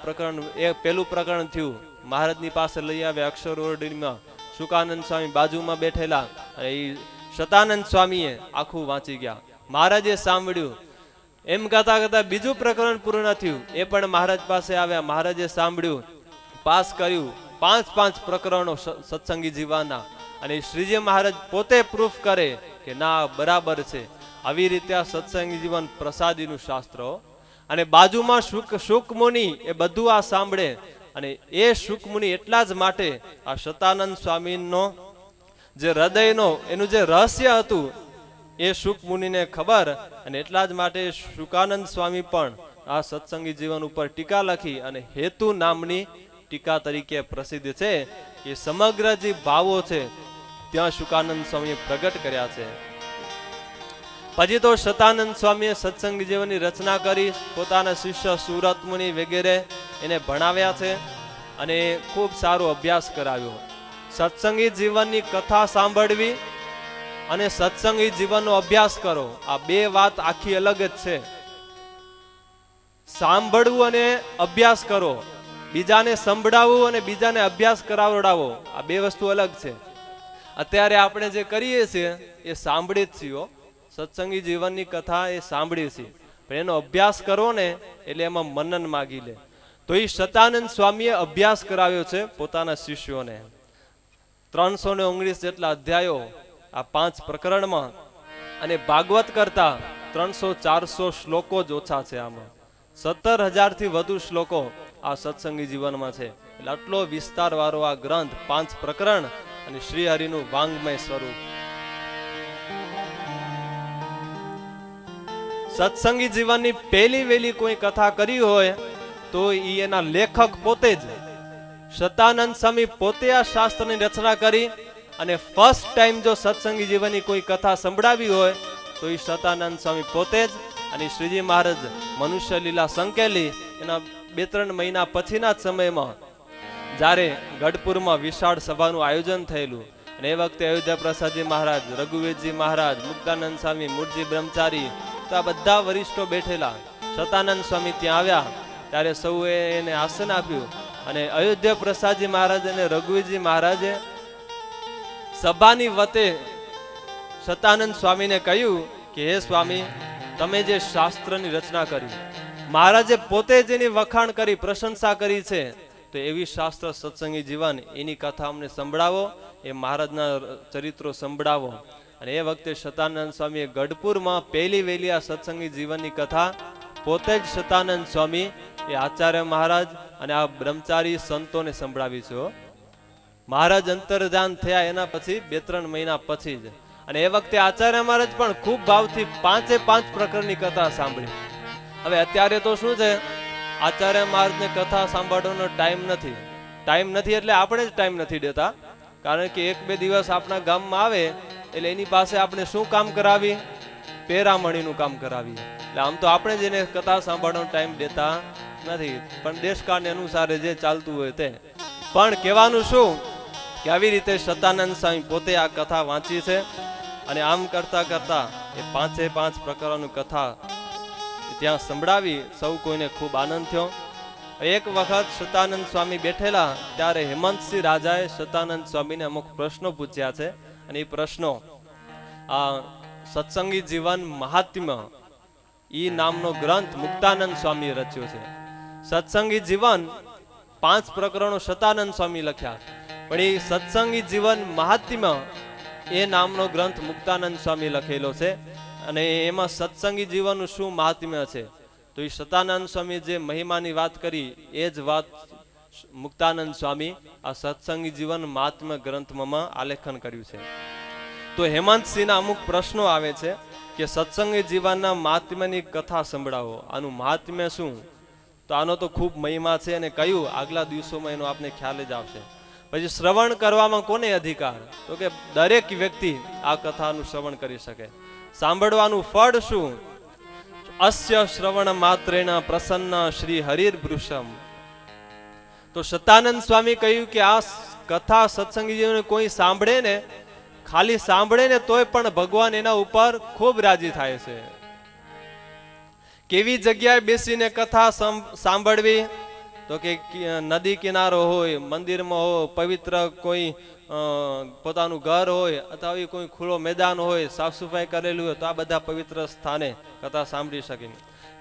પેલું પ્રકરણ થયું, મહારાજની પાસે લઈ આવ્યા અક્ષર ઓરડીમાં, સુકાનંદ સ્વામી બાજુમાં બેઠેલા, અને એ શતાનંદ સ્વામીએ આખું વાંચી ગયા. મહારાજે સાંભળ્યું. એમ કરતા કરતા બીજું પ્રકરણ પૂર્ણ થયું, એ પણ મહારાજ પાસે આવ્યા. મહારાજે સાંભળ્યું, પાસ કર્યું. 5 પ્રકરણો સત્સંગી જીવવાના. અને શ્રીજી મહારાજ પોતે પ્રૂફ કરે કે ના બરાબર છે. આવી રીતે આ સત્સંગી જીવન પ્રસાદીનું શાસ્ત્ર. અને બાજુમાં શુકમુનિ એ બધું આ સાંભળે. અને એ શુકમુનિ એટલા જ માટે આ શતાનંદ સ્વામીનો જે હૃદયનો એનું જે રહસ્ય હતું એ શુકમુનિને ખબર. અને એટલા જ માટે શુકાનંદ સ્વામી પણ આ સત્સંગી જીવન ઉપર ટીકા લખી અને હેતુ નામની ટીકા તરીકે પ્રસિદ્ધ છે. એ સમગ્ર જે ભાવો છે ત્યાં શુકાનંદ સ્વામીએ પ્રગટ કર્યા છે. પછી તો શતાનંદ સ્વામીએ સત્સંગી જીવનની રચના કરી, પોતાના શિષ્ય સુરત મુનિ વગેરે એને ભણાવ્યા છે અને ખૂબ સારો અભ્યાસ કરાવ્યો. સત્સંગી જીવનની કથા સાંભળવી અને સત્સંગી જીવનનો અભ્યાસ કરો, આ બે વાત આખી અલગ જ છે. સાંભળવું અને અભ્યાસ કરો, બીજાને સંભળાવવું અને બીજાને અભ્યાસ કરાવડાવો, આ બે વસ્તુ અલગ છે. અત્યારે આપણે જે કરીએ છીએ એ સાંભળી જ છીએ. સત્સંગી જીવનની કથા એ સાંભળી છે, પણ એનો અભ્યાસ કરો ને એટલે એમાં મનન માગી લે. તો એ શતાનંદ સ્વામીએ અભ્યાસ કરાવ્યો છે પોતાના શિષ્યોને. 319 જેટલા અધ્યાયો આ 5 પ્રકરણમાં, અને ભાગવત કરતા 300-400 શ્લોકો જ ઓછા છે. આમાં 17,000 થી વધુ શ્લોકો આ સત્સંગી જીવનમાં છે. એટલે આટલો વિસ્તાર વાળો આ ગ્રંથ, 5 પ્રકરણ અને શ્રી હરિનું વાંગમય સ્વરૂપ. સત્સંગી જીવનની પહેલી વેલી કોઈ કથા કરી હોય તો એના લેખક પોતે જ શતાનંદ સ્વામી પોતે આ શાસ્ત્રની રચના કરી. અને ફર્સ્ટ ટાઈમ જો સત્સંગી જીવનની કોઈ કથા સંભળાવી હોય તો એ શતાનંદ સ્વામી પોતે જ. અને શ્રીજી મહારાજ મનુષ્ય લીલા સંકેલી એના 2-3 મહિના પછીના જ સમયમાં જ્યારે ગઢપુરમાં વિશાળ સભાનું આયોજન થયેલું અને એ વખતે અયોધ્યા પ્રસાદજી મહારાજ, રઘુવીરજી મહારાજ, મુક્તાનંદ સ્વામી, મૂળજી બ્રહ્મચારી, તો આ બધા વરિષ્ઠો બેઠેલા. સતાનંદ સ્વામી ત્યાં આવ્યા ત્યારે સૌએ એને આસન આપ્યું અને અયોધ્યા પ્રસાદજી મહારાજ અને રઘુવીરજી મહારાજે સભાની વતે સતાનંદ સ્વામીને કહ્યું કે હે સ્વામી, તમે જે શાસ્ત્રની રચના કરી, મહારાજે પોતે જેની વખાણ કરી, પ્રશંસા કરી છે, તો એવી શાસ્ત્ર સત્સંગી જીવન એની કથા અમને સંભળાવો, એ મહારાજના ચરિત્રો સંભળાવો. અને એ વખતે સતાનંદ સ્વામીએ ગઢપુરમાં પહેલી વહેલી આ સત્સંગી જીવનની કથા પોતે જ સતાનંદ સ્વામી એ આચાર્ય મહારાજ અને આ બ્રહ્મચારી સંતોને સંભળાવી છે. મહારાજ અંતર્ધાન થયા એના પછી 2-3 મહિના પછી જ. અને એ વખતે આચાર્ય મહારાજ પણ ખૂબ ભાવથી 5 પ્રકરણની કથા સાંભળી. હવે અત્યારે તો શું છે, આચાર્ય મહારાજને કથા સાંભળવાનો ટાઈમ નથી એટલે આપણે જ ટાઈમ નથી દેતા. કારણ કે 1-2 દિવસ આપણા ગામમાં આવે એટલે એની પાસે આપણે શું કામ કરાવી? પેરામણીનું કામ કરાવીએ. એટલે આમ તો આપણે જ એને કથા સાંભળવાનો ટાઈમ દેતા નથી, પણ દેશકાળને અનુસારે જે ચાલતું હોય તે. પણ કહેવાનું શું કે આવી રીતે સતાનંદ સ્વામી પોતે આ કથા વાંચી છે અને આમ કરતા કરતા એ 5 પ્રકારોની કથા ત્યાં સંભળાવી. સૌ કોઈને ખૂબ આનંદ થયો. એક વખત સતાનંદ સ્વામી બેઠેલા ત્યારે હેમંતસિંહ રાજાએ સતાનંદ સ્વામીને અમુક પ્રશ્નો પૂછ્યા છે અને એ પ્રશ્નો આ સત્સંગી જીવન મહાત્મ્ય ઈ નામનો ગ્રંથ મુક્તાનંદ સ્વામીએ રચ્યો છે. સત્સંગી જીવન 5 પ્રકરણો સતાનંદ સ્વામી લખ્યા, પણ એ સત્સંગી જીવન મહાત્મ્ય એ નામનો ગ્રંથ મુક્તાનંદ સ્વામી લખેલો છે. અને એમાં સત્સંગી જીવનનું શું મહાત્મ્ય છે, તો એ સતાનંદ સ્વામી જે મહિમાની વાત કરી એ જ વાત મુક્તાનંદ સ્વામી આ સત્સંગી જીવન મહાત્મ્ય ગ્રંથમાં આલેખન કર્યું છે. તો હેમંતસિંહના અમુક પ્રશ્નો આવે છે કે સત્સંગી જીવનના મહાત્મ્યની કથા સંભળાવો, આનું મહાત્મ્ય શું? તો આનો તો ખૂબ મહિમા છે અને કયું આગલા દિવસોમાં એનો આપને ખ્યાલ જ આવશે. પછી શ્રવણ કરવામાં કોને અધિકાર? તો કે દરેક વ્યક્તિ આ કથાનું શ્રવણ કરી શકે. સાંભળવાનું ફળ શું? અસ્ય શ્રવણ માત્રેણ પ્રસન્ન શ્રી હરિર વૃષમ. તો સતાનંદ સ્વામી કહ્યું કે આ કથા સત્સંગી જીવન કોઈ સાંભળે ને, ખાલી સાંભળે ને તોય પણ ભગવાન એના ઉપર ખૂબ રાજી થાય છે. કેવી જગ્યાએ બેસીને કથા સાંભળવી? તો કે નદી કિનારો હોય, મંદિરમાં હોય, પવિત્ર કોઈ પોતાનું ઘર હોય અથવા કોઈ ખુલ્લો મેદાન હોય, સાફ સફાઈ કરેલું હોય, તો આ બધા પવિત્ર સ્થાને કથા સાંભળી શકે.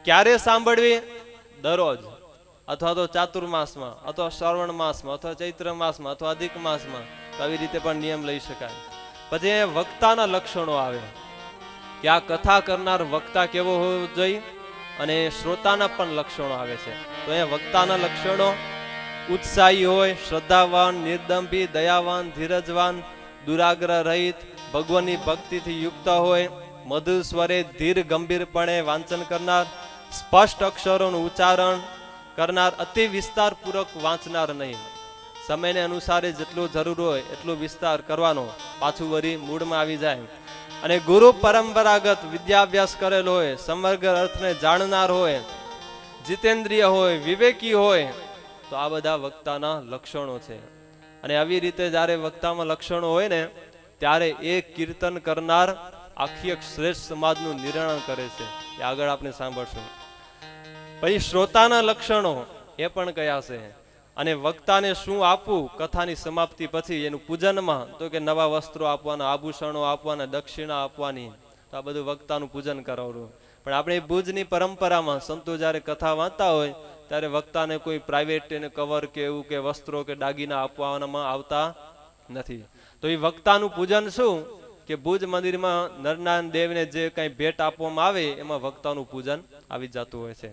ક્યારે સાંભળવી? દરરોજ, અથવા તો ચાતુર્માસમાં, અથવા શ્રાવણ માસમાં, અથવા ચૈત્ર માસમાં, અથવા અધિક માસમાં. તો આવી રીતે પણ નિયમ લઈ શકાય. પછી વક્તાના લક્ષણો આવે કે આ કથા કરનાર વક્તા કેવો હોવો જોઈએ, અને શ્રોતાના પણ લક્ષણો આવે છે. તો એ વક્તાના લક્ષણો ઉત્સાહી હોય, શ્રદ્ધાવાન, નિર્દંભી, દયાવાન, ધીરજવાન, દુરાગ્રહ રહિત, ભગવાનની ભક્તિથી યુક્ત હોય, મધુર સ્વરે ધીર ગંભીરપણે વાંચન કરનાર, સ્પષ્ટ અક્ષરોનું ઉચ્ચારણ કરનાર, અતિ વિસ્તારપૂર્વક વાંચનાર નહીં. સમયને અનુસારે જેટલું જરૂર હોય એટલો વિસ્તાર કરવાનો, પાછું વળી મૂળમાં આવી જાય. અને ગુરુ પરંપરાગત વિદ્યાભ્યાસ કરેલો હોય, સમગ્ર અર્થને જાણનાર હોય, જીતેન્દ્રિય હોય, વિવેકી હોય, તો આ બધા વક્તાના લક્ષણો છે. અને આવી રીતે જ્યારે વક્તામાં લક્ષણો હોય ને ત્યારે એ કીર્તન કરનાર આખી એક શ્રેષ્ઠ સમાજનું નિર્માણ કરે છે. એ આગળ આપણે સાંભળશું. પછી શ્રોતાના લક્ષણો એ પણ કયા છે, અને વક્તાને શું આપવું કથાની સમાપ્તિ પછી એનું પૂજનમાં? તો કે નવા વસ્ત્રો આપવાના, આભૂષણો આપવાના, દક્ષિણા આપવાની. તો આ બધું વક્તાનું પૂજન કરાવવું. પણ આપણે ભુજની પરંપરામાં સંતો જ્યારે કથા વાંચતા હોય ત્યારે વક્તાને કોઈ પ્રાઇવેટ એને કવર કે એવું કે વસ્ત્રો કે દાગીના આપવામાં આવતા નથી. તો એ વક્તાનું પૂજન શું કે ભુજ મંદિરમાં નરનારાયણ દેવને જે કઈ ભેટ આપવામાં આવે એમાં વક્તાનું પૂજન આવી જતું હોય છે.